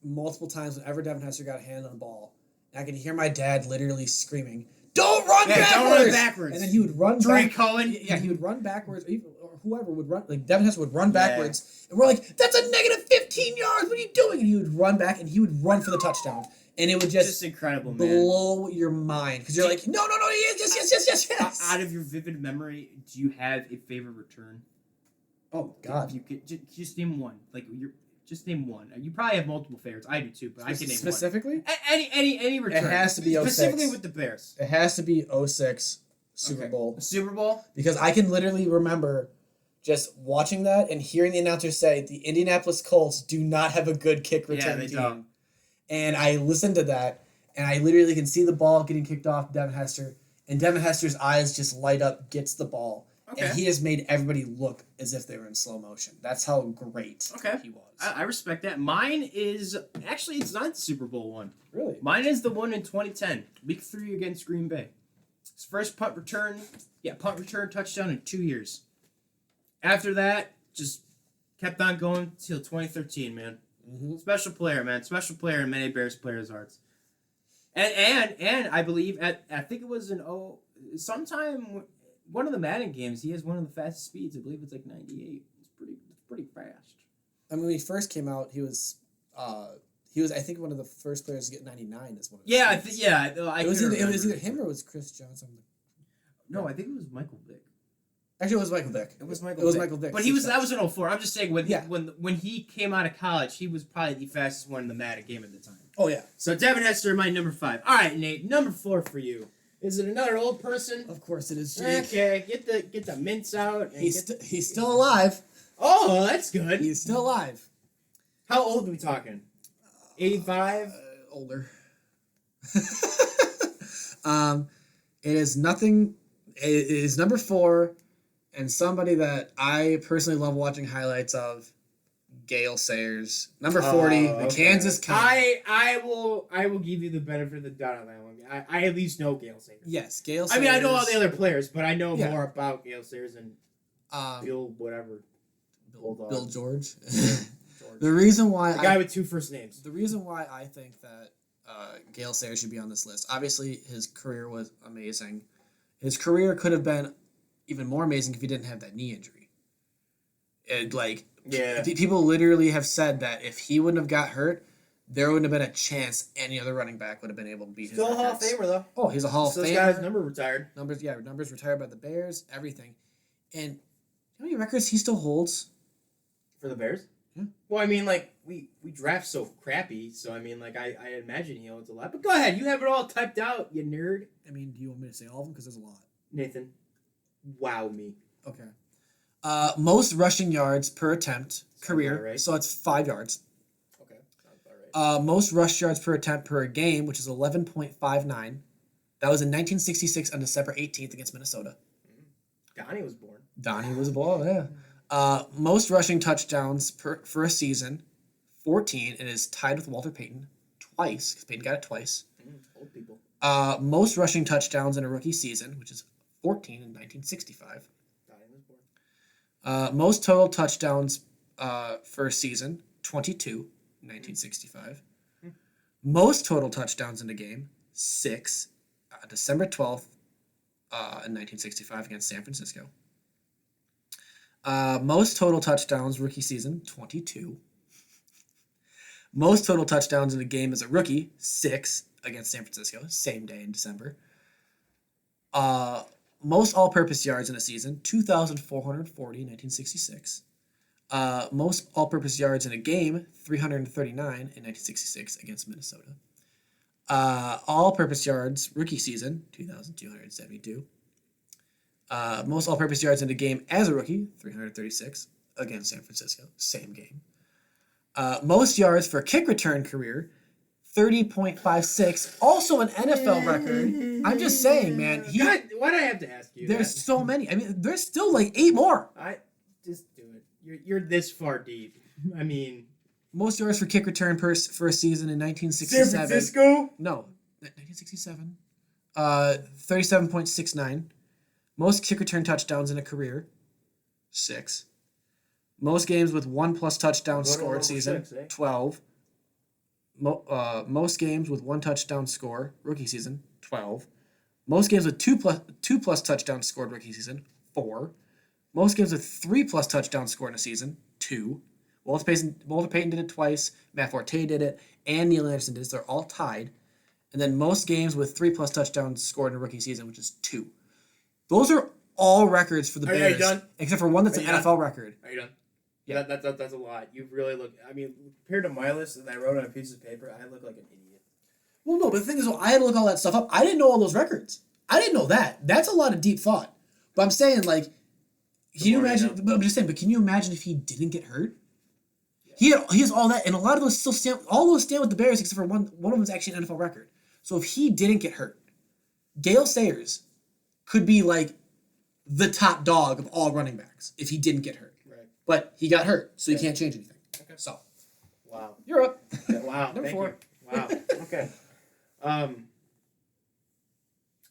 multiple times whenever Devin Hester got a hand on the ball. And I could hear my dad literally screaming, "Don't don't run backwards. Don't run backwards. And then he would run Drake back. Cohen. Yeah, he would run backwards. Or whoever would run, like Devin Hester would run backwards. And we're like, that's a negative 15 yards. What are you doing? And he would run back and he would run for the touchdown. And it would just incredible, blow your mind. Because you're like, no, yes. Out of your vivid memory, do you have a favorite return? Oh, God. You could just name one. Just name one. You probably have multiple favorites. I do too, but I can name specifically? One. Any return. It has to be 06. Specifically with the Bears. It has to be 06 Super Bowl. Super Bowl? Because I can literally remember just watching that and hearing the announcer say, the Indianapolis Colts do not have a good kick return team. Don't. And I listened to that, and I literally can see the ball getting kicked off Devin Hester, and Devin Hester's eyes just light up, gets the ball. Okay. And he has made everybody look as if they were in slow motion. That's how great he was. I respect that. Mine is... Actually, it's not the Super Bowl one. Really? Mine is the one in 2010. Week 3 against Green Bay. His first punt return touchdown in 2 years. After that, just kept on going till 2013, man. Mm-hmm. Special player, man. Special player in many Bears players' hearts. And I believe I think it was sometime one of the Madden games, he has one of the fastest speeds. I believe it's like 98. It's pretty fast. I mean, when he first came out, he was I think one of the first players to get 99 is one of it was either him or it was Chris Johnson. No, I think it was Michael Vick. Actually, it was Michael Vick. It was Michael Vick. But that was in 04. I'm just saying when he came out of college, he was probably the fastest one in the Madden game at the time. Oh yeah. So Devin Hester, my number 5. All right, Nate, number 4 for you. Is it another old person? Of course it is, Jake. Okay, get the mints out. He's still alive. Oh, that's good. He's still alive. How old are we talking? 85? Older. It is nothing. It is number 4, and somebody that I personally love watching highlights of, Gale Sayers. Number 40, the Kansas County. I will give you the benefit of the doubt on that one. I at least know Gale Sayers. Yes, Gale Sayers. I mean, I know all the other players, but I know more about Gale Sayers and Bill George. The reason why the guy with 2 first names. The reason why I think that Gale Sayers should be on this list. Obviously, his career was amazing. His career could have been even more amazing if he didn't have that knee injury. People literally have said that if he wouldn't have got hurt, there wouldn't have been a chance any other running back would have been able to beat his records. Still a Hall of Famer, though. Oh, he's a Hall of Famer. He's got his number retired. Numbers retired by the Bears, everything. And you know how many records he still holds? For the Bears? Yeah. Well, I mean, like, we draft so crappy, so, I mean, like, I imagine he holds a lot. But go ahead, you have it all typed out, you nerd. I mean, do you want me to say all of them? Because there's a lot. Nathan, wow me. Okay. Most rushing yards per attempt, career, right. So it's 5 yards. Okay, sounds about right. Most rush yards per attempt per game, which is 11.59. That was in 1966 on December 18th against Minnesota. Donnie was born. Yeah. Most rushing touchdowns for a season, 14, and is tied with Walter Payton twice, because Payton got it twice. Old people. Most rushing touchdowns in a rookie season, which is 14 in 1965. Most total touchdowns for a season, 22 in 1965. Most total touchdowns in a game, 6, December 12th in 1965 against San Francisco. Most total touchdowns rookie season, 22. Most total touchdowns in a game as a rookie, 6 against San Francisco, same day in December. Most all-purpose yards in a season, 2,440 in 1966. Most all-purpose yards in a game, 339 in 1966 against Minnesota. All-purpose yards, rookie season, 2,272. Most all-purpose yards in a game as a rookie, 336 against San Francisco, same game. Most yards for kick return career, 30.56, also an NFL record. I'm just saying, man. Why'd I have to ask you? There's so many. I mean, there's still like 8 more. Just do it. You're this far deep. I mean, most yards for kick return for a season in 1967. San Francisco? No, 1967. 37.69. Most kick return touchdowns in a career, 6. Most games with 1+ touchdowns scored season, 12. Most games with 1 touchdown score, rookie season, 12. Most games with two plus touchdowns scored rookie season, 4. Most games with 3+ touchdowns scored in a season, 2. Walter Payton did it twice, Matt Forte did it, and Neil Anderson did it. So they're all tied. And then most games with 3+ touchdowns scored in a rookie season, which is 2. Those are all records for the Bears. Are you done? Except for one that's an NFL record. Are you done? Yeah. That's a lot. You really look... I mean, compared to my list that I wrote on a piece of paper, I look like an idiot. Well, no, but the thing is, I had to look all that stuff up. I didn't know all those records. I didn't know that. That's a lot of deep thought. But I'm saying, like, can you imagine... But I'm just saying, but can you imagine if he didn't get hurt? Yeah. He has all that, and a lot of those still stand... All those stand with the Bears, except for one of them is actually an NFL record. So if he didn't get hurt, Gale Sayers could be, like, the top dog of all running backs if he didn't get hurt. Right. But he got hurt, so he can't change anything. Okay. So. Wow. You're up. Wow. Number 4. You. Wow. Okay.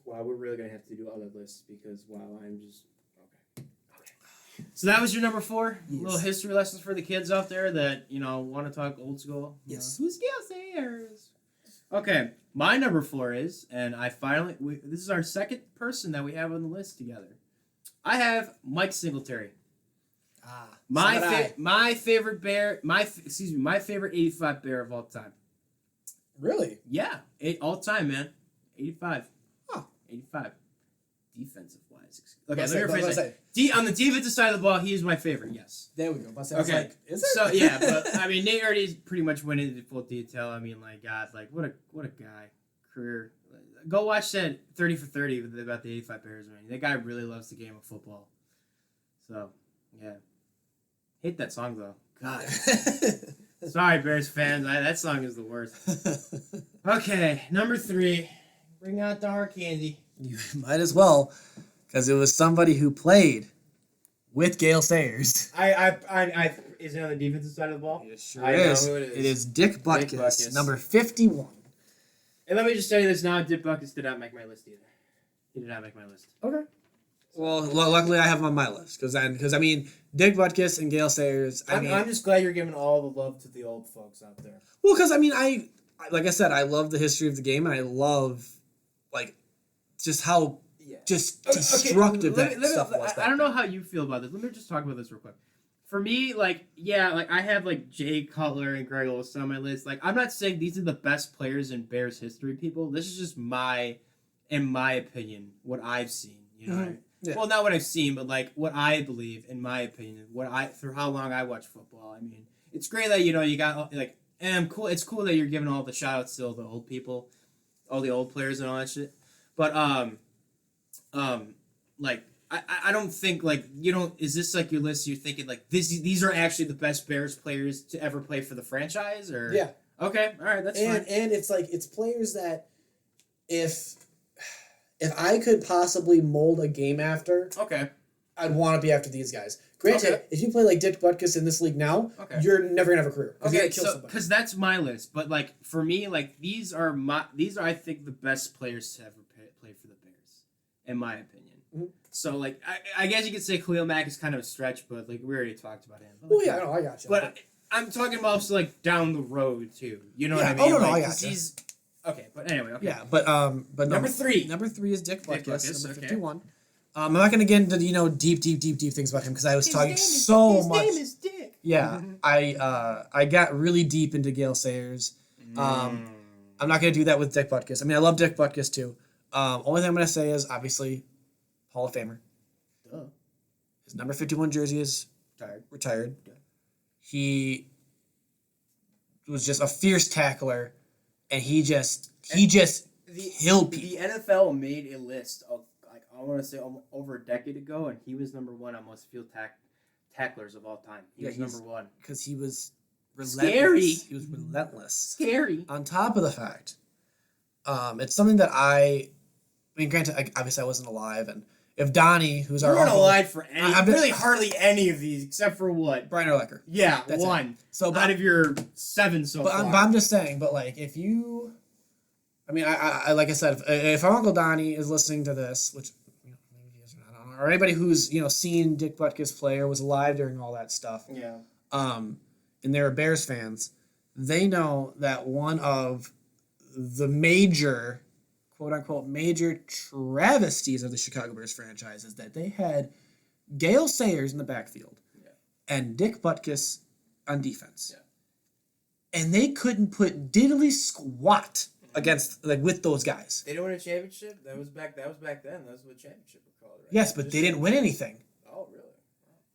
Wow, we're really going to have to do other lists because, wow, I'm just... Okay. So that was your number 4? Yes. Little history lessons for the kids out there that, want to talk old school. Yes. Who's Gale Sayers? Okay. My number 4 is, and this is our second person that we have on the list together. I have Mike Singletary. My favorite Bear, my favorite 85 Bear of all time. Really? Yeah, all time, man. 85. Oh. 85. Defensive wise. Okay, let me rephrase that. On the defensive side of the ball, he is my favorite, yes. There we go. Okay. Is it? So, yeah, but, I mean, Nate already pretty much went into full detail. I mean, like, God, like, what a guy. Career. Go watch that 30 for 30 about the 85 Bears, man. That guy really loves the game of football. So, yeah. Hate that song, though. God. Sorry, Bears fans. That song is the worst. Okay, number 3. Bring out the hard candy. You might as well, because it was somebody who played with Gale Sayers. Is it on the defensive side of the ball? It sure is. Know who it is. It is Dick Butkus, number 51. And let me just tell you this now, Dick Butkus did not make my list either. He did not make my list. Okay. Well, luckily I have him on my list, because I mean, Dick Butkus and Gale Sayers. I'm just glad you're giving all the love to the old folks out there. Well, because I mean, like I said, I love the history of the game, and I love, like, just how destructive that stuff was. I don't know how you feel about this. Let me just talk about this real quick. For me, like, yeah, like, I have, like, Jay Cutler and Greg Olson on my list. Like, I'm not saying these are the best players in Bears history, people. This is just in my opinion, what I've seen, you know? Mm-hmm. Yeah. Well, not what I've seen, but, like, what I believe, in my opinion, through how long I watch football. I mean, it's great that, you got, like, and it's cool that you're giving all the shout-outs to all the old people, all the old players and all that shit. But, like, I don't think, like, is this, like, your list, you're thinking, like, these are actually the best Bears players to ever play for the franchise, or? Yeah. Okay, all right, that's fine. And it's, like, it's players that if I could possibly mold a game after, okay, I'd want to be after these guys. Granted, if you play, like, Dick Butkus in this league now, you're never going to have a career. Okay, so, because that's my list, but, like, for me, like, these are, I think, the best players to ever play for the Bears, in my opinion. Mm-hmm. So, like, I guess you could say Khalil Mac is kind of a stretch, but, like, we already talked about him. But, well, yeah, I got you. But I'm talking about also, like, down the road, too. You know what I mean? Oh, no, like, I got you. Okay, but anyway, okay. Yeah, but number 3. Number 3 is Dick Butkus, number okay. 51. I'm not going to get into, deep things about him, because I was talking so much. His name is Dick. Yeah, I got really deep into Gale Sayers. I'm not going to do that with Dick Butkus. I mean, I love Dick Butkus, too. Only thing I'm going to say is, obviously, Hall of Famer. Duh. His number 51 jersey is retired. Duh. He was just a fierce tackler, and he just killed people. The NFL made a list of, like, I want to say over a decade ago, and he was number 1 on most field tacklers of all time. He was number 1 because he was relentless. Scary. He was relentless. Scary. On top of the fact, it's something that I mean, granted, obviously I wasn't alive, and if Donnie, who's our uncle, alive for any, hardly any of these, except for what? Brian Urlacher. Yeah, that's 1. It. So out of your 7 so far. But I'm just saying, but, like, if you, I mean, I like I said, if our Uncle Donnie is listening to this, which maybe he is, I don't know, or anybody who's seen Dick Butkus play or was alive during all that stuff, yeah, and they're Bears fans, they know that one of the major quote-unquote major travesties of the Chicago Bears franchise is that they had Gale Sayers in the backfield and Dick Butkus on defense. Yeah. And they couldn't put diddly squat against with those guys. They didn't win a championship? That was back then. That's what championship were called, right? Yes, but they didn't win anything. Oh, really?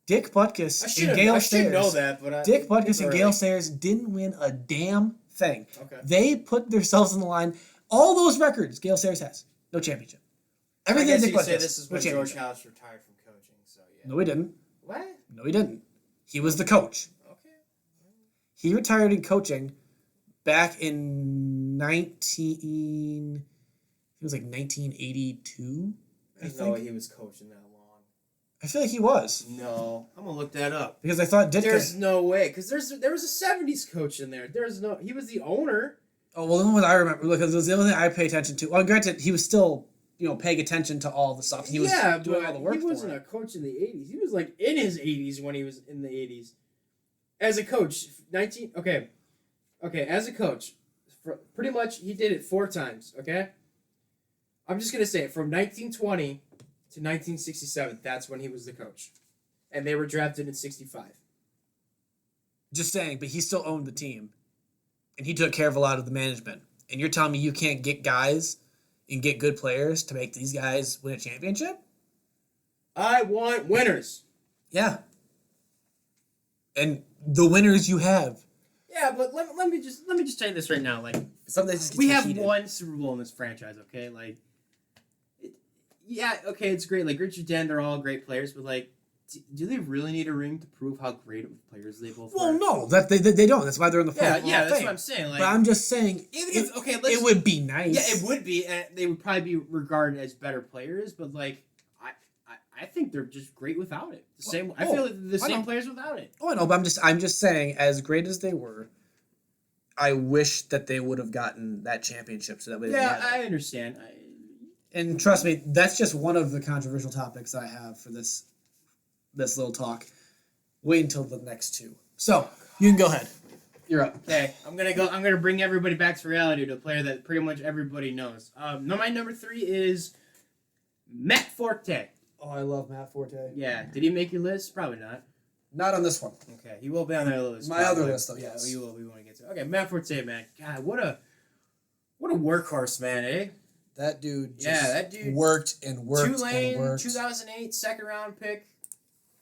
Dick Butkus and Gale Sayers. I should know that, but Dick Butkus and Gale Sayers didn't win a damn thing. Okay. They put themselves on the line. All those records Gale Sayers has. No championship. Everything I guess you could say this is when George House retired from coaching, so yeah. No, he didn't. What? No, he didn't. He was the coach. Okay. He retired in coaching back in 1982. I think. No way he was coaching that long. I feel like he was. No, I'm gonna look that up because I thought there's no way because there was a '70s coach in there. He was the owner. Oh well, the one I remember because it was the only thing I pay attention to. Well, granted, he was still paying attention to all the stuff. He was doing all the work. He wasn't a coach in the '80s. He was like in his 80s when he was in the '80s as a coach. As a coach, pretty much he did it 4 times. Okay, I'm just gonna say it from 1920 to 1967. That's when he was the coach, and they were drafted in '65. Just saying, but he still owned the team, and he took care of a lot of the management. And you're telling me you can't get guys and get good players to make these guys win a championship? I want winners. Yeah. And the winners you have. Yeah, but let me just tell you this right now. Like, just we have one Super Bowl in this franchise, okay? Like, it's great. Like, Richard Den, they're all great players, but like, do they really need a ring to prove how great of players they both were? Well, no, that they don't. That's why they're in the front. Yeah, that's what I'm saying. Like, but I'm just saying, it would be nice. Yeah, it would be, and they would probably be regarded as better players. But like, I think they're just great without it. I feel like the same players without it. Oh, I know, but I'm just saying, as great as they were, I wish that they would have gotten that championship so that way. Yeah, I understand. And trust me, that's just one of the controversial topics I have for this little talk. Wait until the next 2. So you can go ahead. You're up. Okay, I'm gonna bring everybody back to reality to a player that pretty much everybody knows. My number 3 is Matt Forte. Oh, I love Matt Forte. Yeah, did he make your list? Probably not. Not on this one. Okay, he will be on that list. My other list, though, yes. Yeah, we want to get to. Okay, Matt Forte, man. God, what a workhorse, man, eh? That dude. Worked and worked. Tulane, and worked. 2008 second round pick.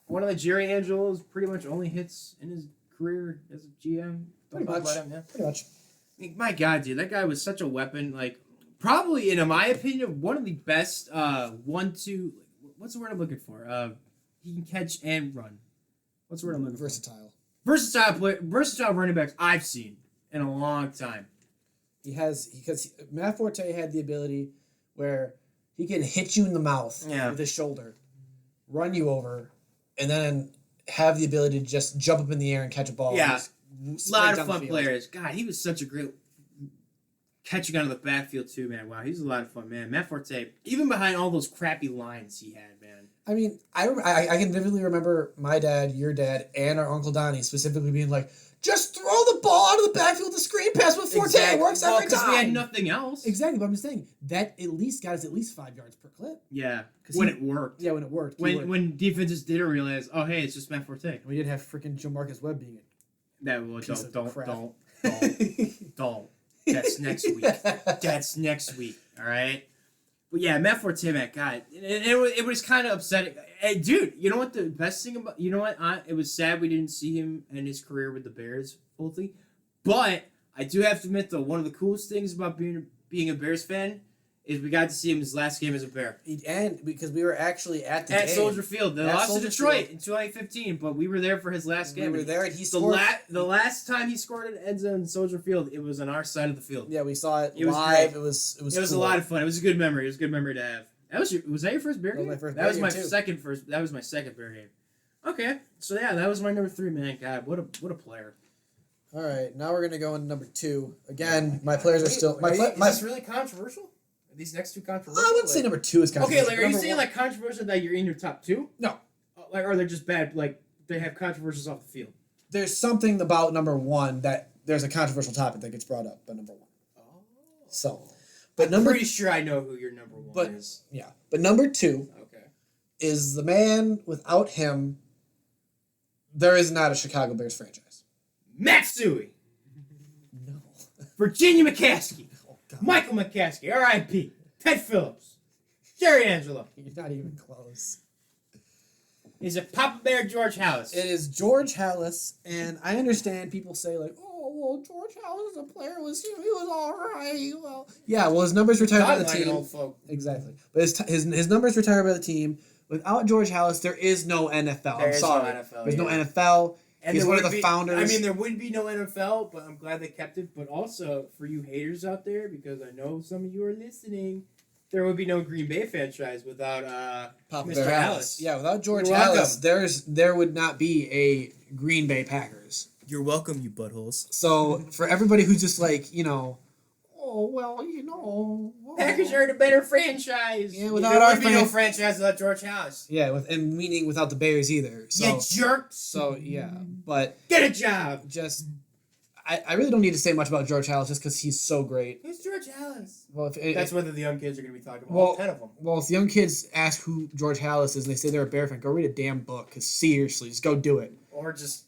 One of the Jerry Angels pretty much only hits in his career as a GM. Pretty much. I mean, my God, dude, that guy was such a weapon. Like, probably, in my opinion, one of the best 1-2. What's the word I'm looking for? He can catch and run. What's the word I'm looking for? Versatile running backs I've seen in a long time. Because Matt Forte had the ability where he can hit you in the mouth with his shoulder, run you over, and then have the ability to just jump up in the air and catch a ball. Yeah, a lot of fun players. God, he was such a great catching out of the backfield too, man. Wow, he's a lot of fun, man. Matt Forte, even behind all those crappy lines he had, man. I mean, I can vividly remember my dad, your dad, and our Uncle Donnie specifically being like, just throw the ball out of the backfield to screen pass with Forte. It works every time. Because we had nothing else. Exactly, but I'm just saying, that at least got us at least 5 yards per clip. Yeah, when it worked. Yeah, when it worked. When defenses didn't realize, oh, hey, it's just Matt Forte. We didn't have freaking Jamarcus Webb being it. Don't. That's next week. All right. But yeah, Matt Forte, man, God, it was kind of upsetting. Hey, dude, you know what the best thing about? You know what? It was sad we didn't see him in his career with the Bears fully, but I do have to admit though, one of the coolest things about being a Bears fan is we got to see him his last game as a Bear. And because we were actually at the game. Soldier Field. They lost to Detroit in 2015, but we were there for his last game. We were there, and he scored. The last time he scored an end zone in Soldier Field, it was on our side of the field. Yeah, we saw it live. It was cool. A lot of fun. It was a good memory. It was a good memory to have. Was that your first Bear game? That was my first Bear game, That was my second Bear game. Okay, so yeah, that was my number 3, man. God, what a player. All right, now we're gonna go into number 2. Again, my players are still. Is this really controversial? These next 2 controversial? I wouldn't say number 2 is controversial. Okay, like, are you saying like controversial that you're in your top 2? No. Like, or they're just bad, like, they have controversials off the field? There's something about number 1 that there's a controversial topic that gets brought up by number 1. Oh. So, But I'm pretty sure I know who your number one is. Yeah. But number 2 is the man. Without him, there is not a Chicago Bears franchise. Matsui. No. Virginia McCaskey. Oh, God. Michael McCaskey. R.I.P. Ted Phillips. Jerry Angelo. You're not even close. Is it Papa Bear George Hallis? It is George Hallis, and I understand people say like, "Oh, well, George Hallis as a player he was all right." Well, yeah, well, his numbers retired by the Like an team. old folk. Exactly, but his numbers retired by the team. Without George Hallis, there is no NFL. I'm sorry, there's no NFL. And He's one of the founders. I mean, there wouldn't be no NFL, but I'm glad they kept it. But also for you haters out there, because I know some of you are listening. There would be no Green Bay franchise without Papa Mr. Bear Hallis. Yeah, without George You're Hallis, there would not be a Green Bay Packers. You're welcome, you buttholes. So for everybody who's just like, oh well, Packers are the better franchise. Yeah, without there our would be no franchise without George Hallis. Yeah, and meaning without the Bears either. So, You jerks. So yeah, but Get a job. just I really don't need to say much about George Hallis just because he's so great. Who's George Hallis? Well, That's whether the young kids are going to be talking about. Well, All 10 of them. Well, if young kids ask who George Hallis is and they say they're a Bear fan, go read a damn book. Because seriously, just go do it. Or just...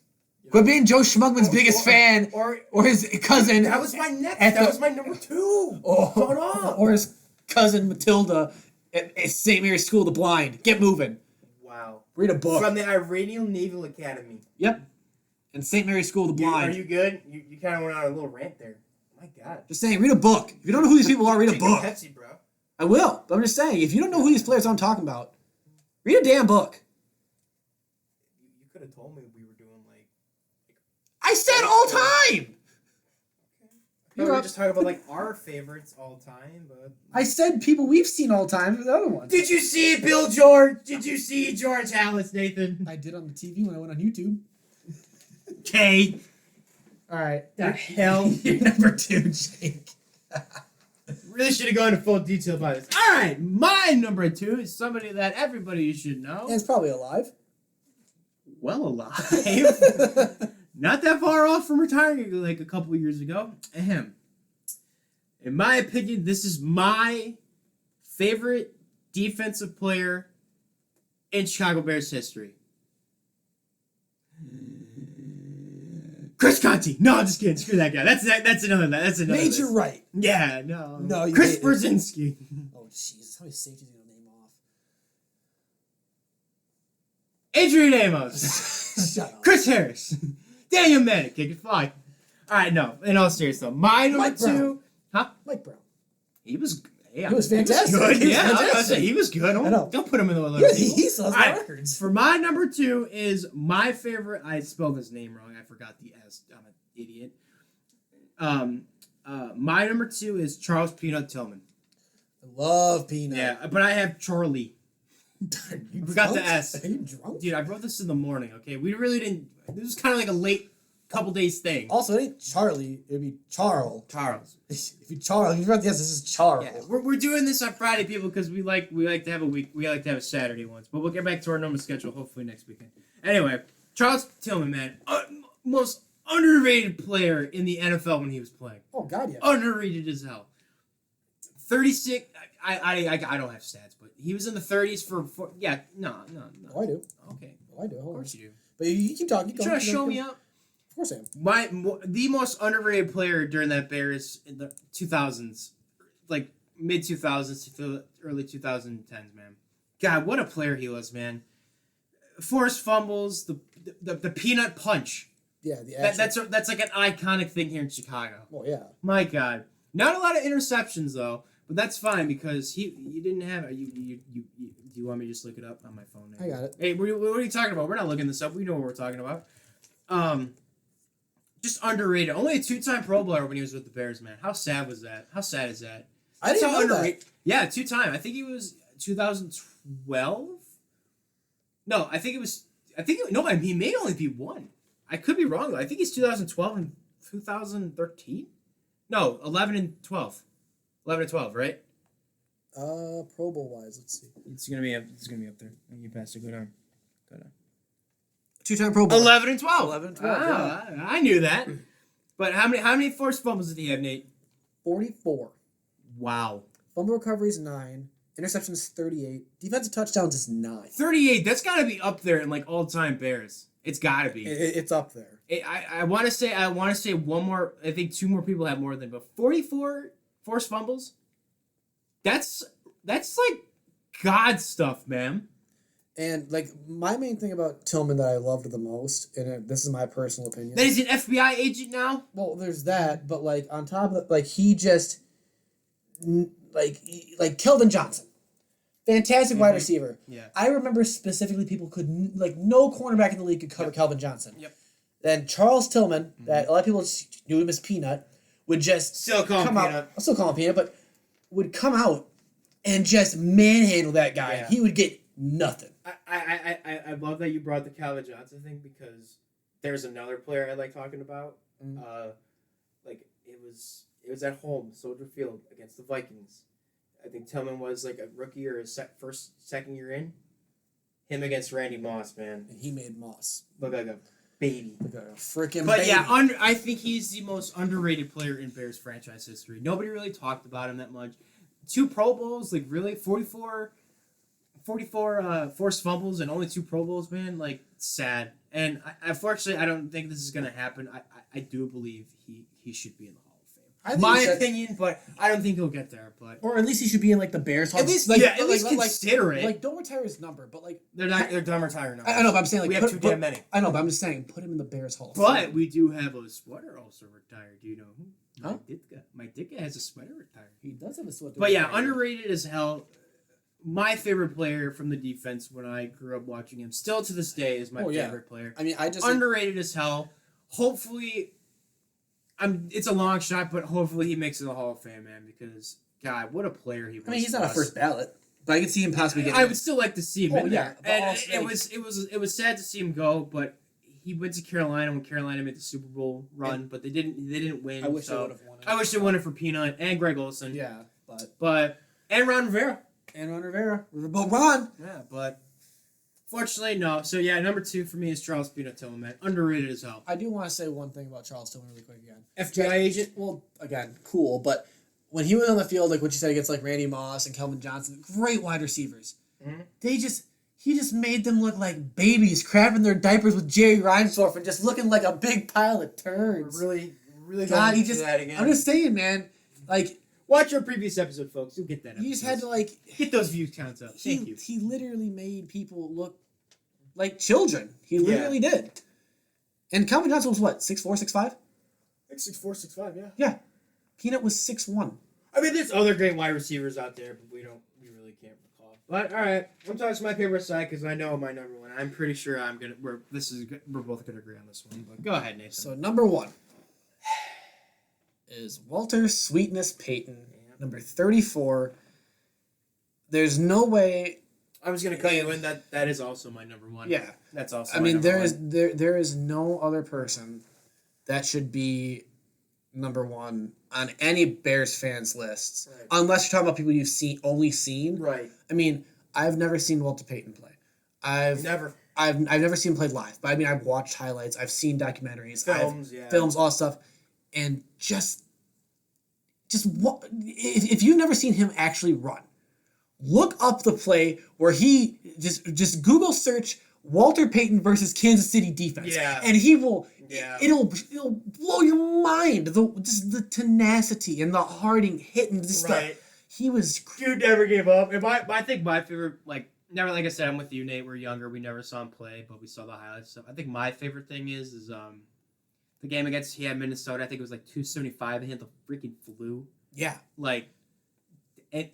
Quit being Joe Schmugman's biggest fan, or his cousin. That was my next. That was my number 2. Shut up. Or his cousin Matilda at St. Mary's School of the Blind. Get moving. Wow. Read a book. From the Iranian Naval Academy. Yep. And St. Mary's School of the Blind. Are you good? You kind of went on a little rant there. My God. Just saying, read a book. If you don't know who these people are, read a Drink your book. Pepsi, bro. I will. But I'm just saying, if you don't know who these players I'm talking about, read a damn book. You could have told me we were doing like I said all time. we were just talking about like our favorites all time, but I said people we've seen all time for the other ones. did you see Bill George? Did you see George Hallis, Nathan? I did on the TV when I went on YouTube. Okay. All right. The hell? You're number 2, Jake. Really should have gone into full detail about this. All right, my number 2 is somebody that everybody should know. And it's probably alive. Well alive. Not that far off from retiring like a couple years ago. Ahem. In my opinion, this is my favorite defensive player in Chicago Bears history. Chris Conte. No, I'm just kidding. Screw that guy. That's another. That's another. Major right. Yeah, no. No, you Chris didn't. Brzezinski. Oh, Jesus. How many safeties are you going to name off? Adrian Amos. Shut up. Chris Harris. Daniel Manning. Kick it fly. All right, no. In all seriousness, though. My number Mike 2. Brown. Huh? Mike Brown. He was... Yeah, He was fantastic. He was good. He was Yeah, I was fantastic. gonna say, he was good. I know. Don't put him in the low. Yeah, he still has All my right, records. For my number 2 is my favorite... I spelled his name wrong. I forgot the S. I'm an idiot. My number 2 is Charles Peanut Tillman. I love Peanut. Yeah, but I have Charlie. You Forgot drunk? the S. Are you drunk? Dude, I wrote this in the morning, okay? We really didn't... This was kind of like a late couple days thing. Also, it ain't Charlie. It'd be Charles. Charles. If you Charles, if you wrote the S, this is Charles. Yeah, we're doing this on Friday, people, because we like to have a week. We like to have a Saturday once, but we'll get back to our normal schedule hopefully next weekend. Anyway, Charles Tillman, man, most underrated player in the NFL when he was playing. Oh God, yeah. Underrated as hell. 36. I don't have stats, but he was in the 30s for yeah. No. Oh, I do. Okay. Oh, I do. Of Hold on. course you do. But you keep talking. You trying to show me up? Of course I am. The most underrated player during that Bears in the 2000s, like mid 2000s to early 2010s, man. God, what a player he was, man. Forced fumbles, the peanut punch. Yeah, the action. That's like an iconic thing here in Chicago. Oh yeah. My God, not a lot of interceptions though, but that's fine because you didn't have you. Do you want me to just look it up on my phone? I got it. Hey, what are you talking about? We're not looking this up. We know what we're talking about. Just underrated. Only a 2-time Pro Bowler when he was with the Bears, man. How sad was that? How sad is that? I didn't know that. Yeah, 2-time. I think he was 2012. No, he may only be one. I could be wrong though. I think he's 2012 and 2013. No, 11 and 12. 11 and 12, right? Pro Bowl wise, let's see. It's gonna be up there. You pass it. Go down. 2-time Pro Bowl. 11 and 12. 11 and 12. I knew that. But how many forced fumbles did he have, Nate? 44. Wow. Fumble recoveries 9, interceptions 38, defensive touchdowns is 9. 38. That's got to be up there in like all-time Bears. It's got to be. It's up there. I want to say one more. I think 2 more people have more than, but 44 forced fumbles. That's like God stuff, man. And like my main thing about Tillman that I loved the most, and this is my personal opinion. That he's an FBI agent now. Well, there's that, but like on top of that, like he just like Kelvin Johnson, fantastic wide receiver. Yeah. I remember specifically people could no cornerback in the league could cover Kelvin Johnson. Yep. Then Charles Tillman, that a lot of people just knew him as Peanut, would just Still call him come Peanut. out. I'll still call him Peanut, but would come out and just manhandle that guy. Yeah. He would get nothing. I love that you brought the Calvin Johnson thing because there's another player I like talking about. Like it was at home, Soldier Field against the Vikings. I think Tillman was like a rookie or second year in. Him against Randy Moss, man. And he made Moss Look like a baby. look like a freaking. But baby. yeah, I think he's the most underrated player in Bears franchise history. Nobody really talked about him that much. 2 Pro Bowls, like really 44 forced fumbles and only 2 Pro Bowls, man. Like sad. And unfortunately, I don't think this is gonna happen. I do believe he should be in the Hall of Fame. I think My he should. opinion, but I don't think he'll get there. But Or at least he should be in like the Bears. at least, like, at least consider it. Like don't retire his number, but like They're done retiring now. I know, but I'm saying like we have too damn many. I know, but I'm just saying put him in the Bears Hall of But Fame. we do have a sweater also retired. Do you know who? Huh? Mike Ditka has a sweater retired. He does have a sweater. But yeah, underrated as hell. My favorite player from the defense when I grew up watching him, still to this day, is my favorite player. I mean, I just Underrated as hell. Hopefully, it's a long shot, but hopefully he makes it in the Hall of Fame, man. Because God, what a player he was. I mean, he's not a first ballot, but I can see him possibly getting. I would still like to see him. Oh, in yeah, there. but And also, it was sad to see him go, but he went to Carolina when Carolina made the Super Bowl run, but they didn't win. I wish they so would have won it. I wish they won it for Peanut and Greg Olson. Yeah, and Ron Rivera. and Ron Rivera, but Ron. Yeah, but fortunately, no. So yeah, number 2 for me is Charles Peanut Tillman, man. Underrated as hell. I do want to say one thing about Charles Tillman really quick again. FBI agent. Well, again, cool, but when he was on the field, like what you said against like Randy Moss and Kelvin Johnson, great wide receivers. Mhm. He just made them look like babies, crapping their diapers with Jerry Reinsdorf and just looking like a big pile of turds. Really God, going through that again. I'm just saying, man. Like Watch our previous episode, folks. You'll get that. you just had to like get those views counts up. Thank you. He literally made people look like children. He literally did. And Calvin Johnson was what, 6'4", 6'5"? I think 6'4", 6'5", yeah. Yeah. Peanut was 6'1". I mean, there's other great wide receivers out there, but we really can't recall. But all right, I'm talking to my favorite side because I know my number 1. I'm pretty sure we're both gonna agree on this one. But go ahead, Nathan. So number 1 is Walter Sweetness Payton, number 34. There's no way. I was gonna cut you in. That is also my number 1. Yeah, that's also. I mean, there is no other person that should be number 1 on any Bears fans lists, Right. unless you're talking about people you've only seen. Right. I mean, I've never seen Walter Payton play. I've never seen him play live, but I mean, I've watched highlights, I've seen documentaries, films, all that stuff, and just what if you've never seen him actually run, look up the play where he just Google search Walter Payton versus Kansas City defense, and he will. Yeah. It'll blow your mind. The tenacity and the Harding hitting this stuff. He was. Dude never gave up. And I think my favorite, never, like I said, I'm with you, Nate. We're younger. We never saw him play, but we saw the highlights stuff. I think my favorite thing is the game against Minnesota. I think it was 275. They had the freaking flu. Yeah.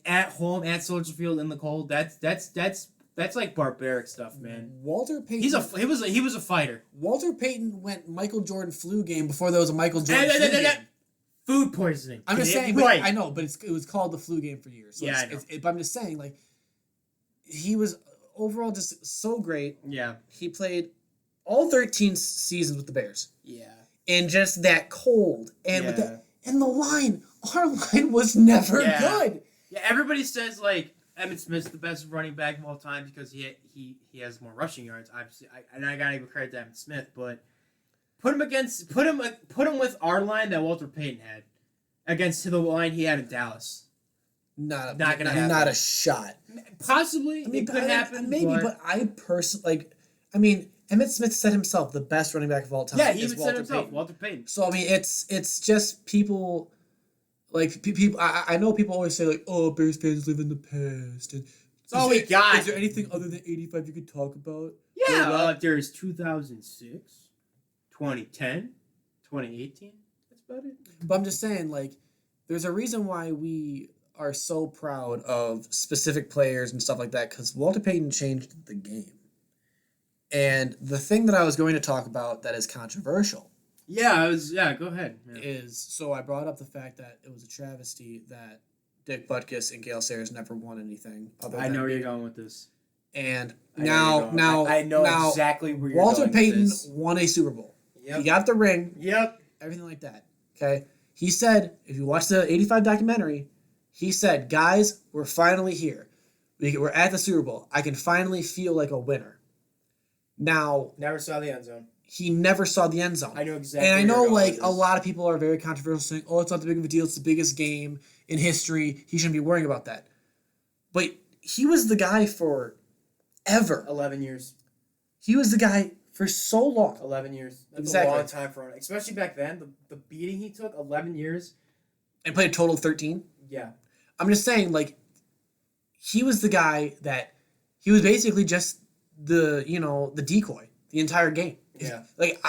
At home at Soldier Field in the cold. That's like barbaric stuff, man. Walter Payton. He was a fighter. Walter Payton went Michael Jordan flu game before there was a Michael Jordan flu game. Food poisoning. I'm just saying. Right. I know, but it was called the flu game for years. So yeah, I know. But I'm just saying, he was overall just so great. Yeah. He played all 13 seasons with the Bears. Yeah. And just that cold and with that and the line, our line was never good. Yeah. Everybody says Emmitt Smith's the best running back of all time because he has more rushing yards. Obviously, I gotta give credit to Emmitt Smith, but put him with our line that Walter Payton had against the line he had in Dallas. Not gonna happen. Not a shot. Possibly, it could happen. Maybe, but I personally Emmitt Smith said himself the best running back of all time. Yeah, he even said himself, Walter Payton. So it's just people. Like people, I know people always say like, "Oh, Bears fans live in the past." And it's all we got. Is there anything other than '85 you could talk about? Yeah, there's 2006, 2010, 2018. That's about it. But I'm just saying, like, there's a reason why we are so proud of specific players and stuff like that, because Walter Payton changed the game. And the thing that I was going to talk about that is controversial. Yeah, go ahead. Yeah. So I brought up the fact that it was a travesty that Dick Butkus and Gale Sayers never won anything. I know where you're going with this. And I know exactly where you're Walter going Payton with this. won a Super Bowl. Yep. He got the ring. Yep. Everything like that. Okay? He said, if you watch the 85 documentary, he said, guys, we're finally here. We're at the Super Bowl. I can finally feel like a winner. Now... Never saw the end zone. He never saw the end zone. I know exactly. And I know, like, a lot of people are very controversial, saying, "Oh, it's not that big of a deal. It's the biggest game in history. He shouldn't be worrying about that." But he was the guy for ever. 11 years. He was the guy for so long. 11 years. That's exactly. a long time for him, especially back then. The beating he took, 11 years, and played a total of 13. Yeah. I'm just saying, like, he was the guy that he was basically just the decoy the entire game. Yeah. Like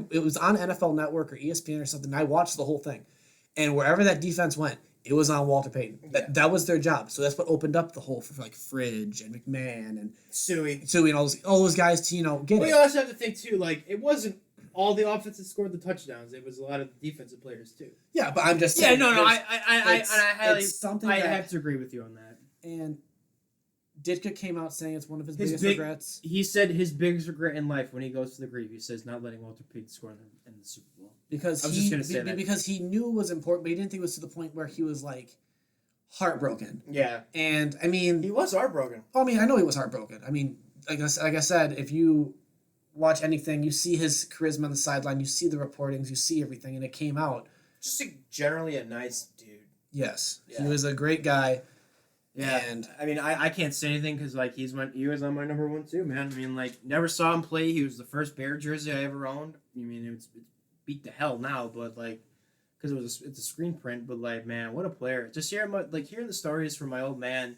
it was on NFL Network or ESPN or something. I watched the whole thing, and wherever that defense went, it was on Walter Payton. That was their job. So that's what opened up the whole for like Fridge and McMahon and Suey and all those guys to get it. We also have to think too. Like it wasn't all the offense that scored the touchdowns. It was a lot of the defensive players too. Yeah, but I'm just saying. I have to agree with you on that. And Ditka came out saying it's one of his biggest regrets. He said his biggest regret in life when he goes to the grave, he says not letting Walter Payton score in the Super Bowl. Because he knew it was important, but he didn't think it was to the point where he was like heartbroken. Yeah. And I mean, he was heartbroken. Well, I mean, I know he was heartbroken. I mean, like I said, if you watch anything, you see his charisma on the sideline, you see the reportings, you see everything, and it came out. Just generally a nice dude. Yes. Yeah. He was a great guy. Yeah, and I mean, I can't say anything because like he was on my number one too, man. I mean, like never saw him play. He was the first Bear jersey I ever owned. I mean, it's beat to hell now, but like because it's a screen print. But like, man, what a player! Just hearing the stories from my old man,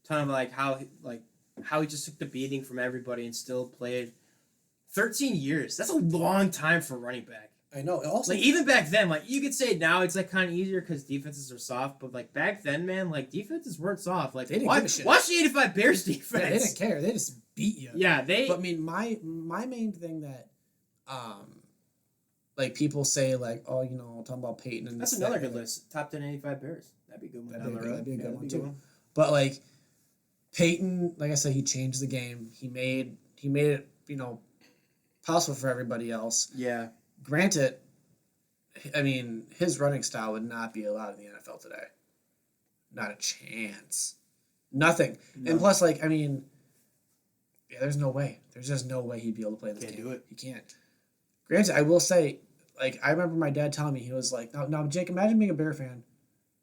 telling him how he just took the beating from everybody and still played. 13 years. That's a long time for a running back. I know. Also, like even back then, like you could say now it's like kind of easier because defenses are soft, but like back then, man, like defenses weren't soft. Like they didn't give a shit. Watch the '85 Bears defense. Yeah, they didn't care. They just beat you. Yeah, But I mean, my main thing that, like people say, like, oh, talking about Peyton and that's another good list. Top 10 '85 Bears. That'd be a good one. That'd be a good one too. But like Peyton, like I said, he changed the game. He made it, possible for everybody else. Yeah. Granted, I mean, his running style would not be allowed in the NFL today. Not a chance. Nothing. No. And plus, like, I mean, there's no way. There's just no way he'd be able to play this game. Can't do it. He can't. Granted, I will say, like, I remember my dad telling me, he was like, now, Jake, imagine being a Bear fan.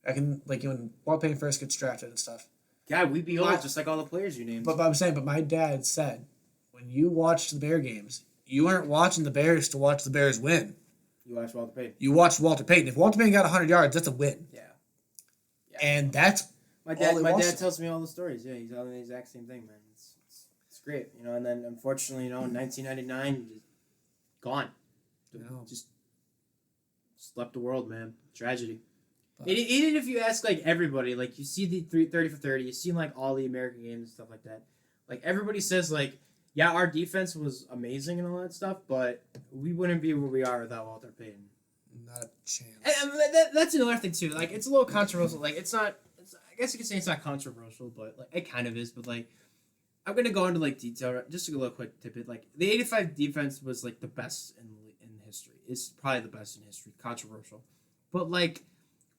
I can, like, when Walter Payton first gets drafted and stuff. Yeah, we'd be old, just like all the players you named. But I'm saying, my dad said, when you watched the Bear games, you weren't watching the Bears to watch the Bears win. You watched Walter Payton. You watched Walter Payton. If Walter Payton got 100 yards, that's a win. Yeah. And that's my dad tells me all the stories. Yeah, he's telling the exact same thing, man. It's great, And then unfortunately, in 1999, just gone. Just left the world, man. Tragedy. Even if you ask like everybody, like you see the 30 for 30, you see like all the American games and stuff like that. Like everybody says like. Yeah, our defense was amazing and all that stuff, but we wouldn't be where we are without Walter Payton. Not a chance. And that's another thing too. Like, it's a little controversial. Like, it's not. I guess you could say it's not controversial, but like it kind of is. But like, I'm gonna go into like detail. Just a little quick tidbit. Like, the '85 defense was like the best in history. It's probably the best in history. Controversial, but like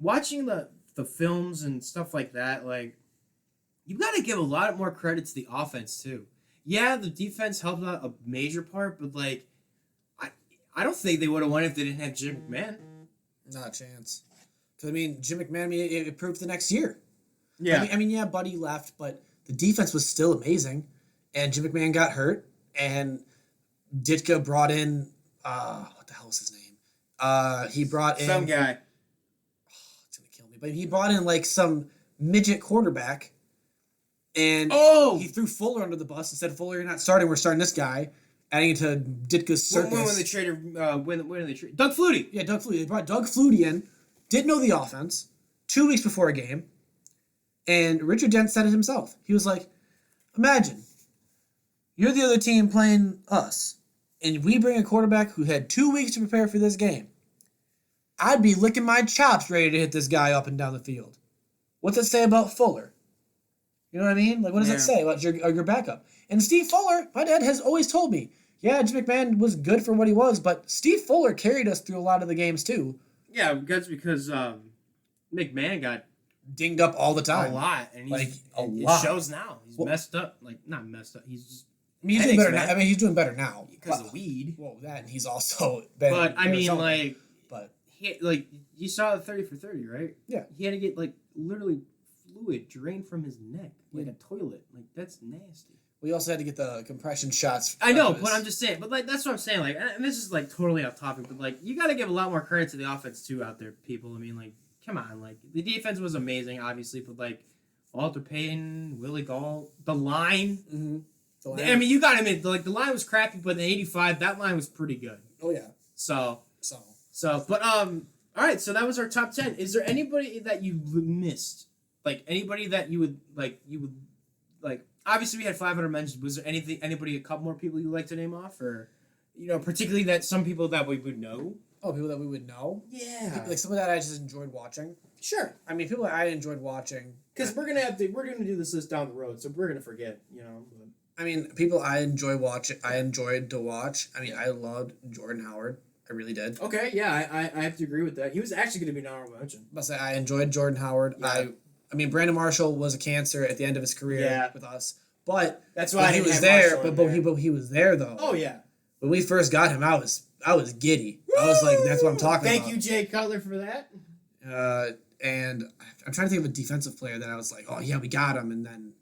watching the films and stuff like that, like you got to give a lot more credit to the offense too. Yeah, the defense helped out a major part, but like, I don't think they would have won if they didn't have Jim McMahon. Not a chance. Because I mean, Jim McMahon, it proved the next year. Yeah. I mean, yeah, Buddy left, but the defense was still amazing. And Jim McMahon got hurt, and Ditka brought in, what the hell was his name? He brought in... Some guy. It's going to kill me. But he brought in, like, some midget quarterback, and he threw Fuller under the bus and said, Fuller, you're not starting. We're starting this guy, adding it to Ditka's circus. When they traded... when they traded... Doug Flutie. Yeah, Doug Flutie. They brought Doug Flutie in, didn't know the offense, 2 weeks before a game, and Richard Dent said it himself. He was like, imagine, you're the other team playing us, and we bring a quarterback who had 2 weeks to prepare for this game. I'd be licking my chops ready to hit this guy up and down the field. What's it say about Fuller? You know what I mean? Like, what does it say about your backup? And Steve Fuller, my dad has always told me, yeah, Jim McMahon was good for what he was, but Steve Fuller carried us through a lot of the games, too. Yeah, that's because McMahon got dinged up all the time. A lot. And he's, like, a it lot. shows now. He's messed up. Like, not messed up. He's just... I mean, he's doing better now. I mean, he's doing better now. Because of weed. Well, that, and he's also been... But, I mean, like... But... He, like, you saw the 30 for 30, right? Yeah. He had to get, like, literally fluid drained from his neck. Like a toilet. Like, that's nasty. We also had to get the compression shots. I know, but I'm just saying. But, like, that's what I'm saying. Like, and this is, like, totally off topic. But, like, you got to give a lot more credit to the offense, too, out there, people. I mean, like, come on. Like, the defense was amazing, obviously. But, like, Walter Payton, Willie Gall, the line. Mm-hmm. The line. I mean, you got to admit, like, the line was crappy, but in 85, that line was pretty good. Oh, yeah. So, but, all right, so that was our top 10. Is there anybody that you missed? Like, anybody that you would, obviously we had 500 mentions. Was there anybody, a couple more people you'd like to name off? Or, you know, particularly that some people that we would know? Oh, people that we would know? Yeah. People, like, some of that I just enjoyed watching. Sure. I mean, people that I enjoyed watching. Because we're gonna do this list down the road, so we're gonna forget, you know. But. I mean, people I enjoyed to watch. I mean, I loved Jordan Howard. I really did. Okay, yeah, I have to agree with that. He was actually going to be an honorable mention. But I enjoyed Jordan Howard. Yeah. I mean, Brandon Marshall was a cancer at the end of his career with us, but that's why he was there. But he was there though. Oh yeah. When we first got him, I was giddy. Woo! I was like, that's what I'm talking about. Thank you, Jay Cutler, for that. And I'm trying to think of a defensive player that I was like, oh yeah, we got him, and then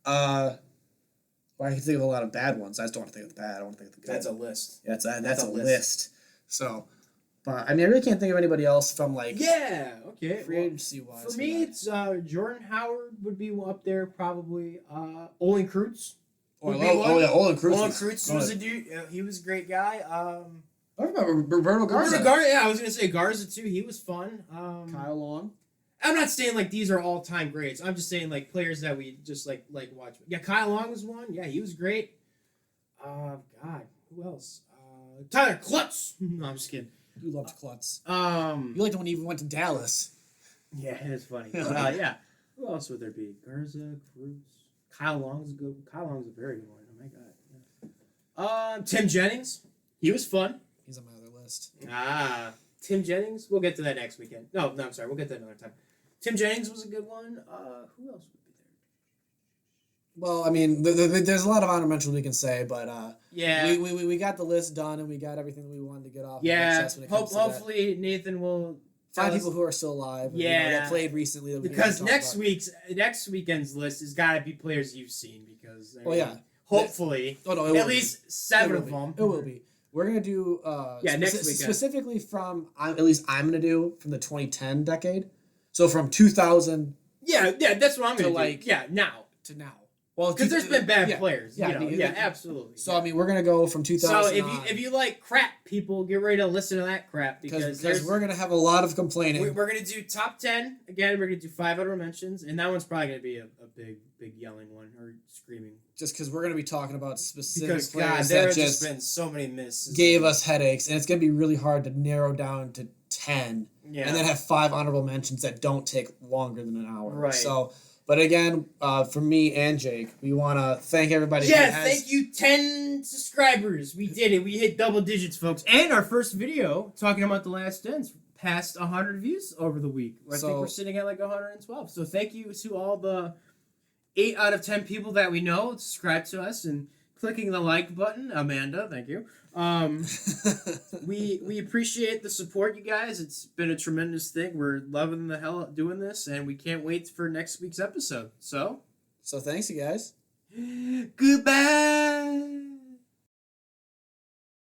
well, I can think of a lot of bad ones. I just don't want to think of the bad. I want to think of the good. That's a list. Yeah, that's a list. So, but I mean, I really can't think of anybody else from like. Yeah. Okay. Free agency wise. For me, it's Jordan Howard would be up there probably. Olin Kreutz. Olin Kreutz. Olin Kreutz was a dude. He was a great guy. I remember Roberto Garza. Yeah, I was gonna say Garza too. He was fun. Kyle Long. I'm not saying like these are all time greats. I'm just saying like players that we just like watch. Yeah, Kyle Long was one. Yeah, he was great. God, who else? Tyler Klutz. No, I'm just kidding. You loved Klutz. You liked it when he even went to Dallas. Yeah, it's funny. Yeah. Who else would there be? Garza, Cruz, Kyle Long's good. Kyle Long's a very good one. Oh my god. Yeah. Tim Jennings. He was fun. He's on my other list. Tim Jennings. We'll get to that next weekend. No, I'm sorry. We'll get to that another time. Tim Jennings was a good one. Who else would be there? Well, I mean, there's a lot of honor mentions we can say, but yeah, we got the list done and we got everything that we wanted to get off. Yeah, hopefully Nathan will find people who are still alive. Yeah, that played recently. Because next weekend's list has got to be players you've seen. Because hopefully, at least 7 of them. It will be. We're gonna do next weekend specifically from I'm gonna do from the 2010 decade. So from 2000. Yeah, that's what I'm gonna do. Like now. To now. Well, because there's been bad players. Yeah, absolutely. So I mean, we're gonna go from 2000. So if you like crap, people get ready to listen to that crap because we're gonna have a lot of complaining. We're gonna do top 10 again. We're gonna do 500 mentions, and that one's probably gonna be a big yelling one or screaming. Just because we're gonna be talking about specific players God, there have just been so many misses. Gave us headaches, and it's gonna be really hard to narrow down to 10. Yeah. And then have 5 honorable mentions that don't take longer than an hour. Right. So. But again, for me and Jake, we want to thank everybody. Thank you, 10 subscribers. We did it. We hit double digits, folks. And our first video talking about The Last Dance passed 100 views over the week. I think we're sitting at like 112. So thank you to all the 8 out of 10 people that we know subscribe to us and clicking the like button. Amanda, thank you. we appreciate the support, you guys. It's been a tremendous thing. We're loving the hell out doing this, and we can't wait for next week's episode. So thanks, you guys. Goodbye.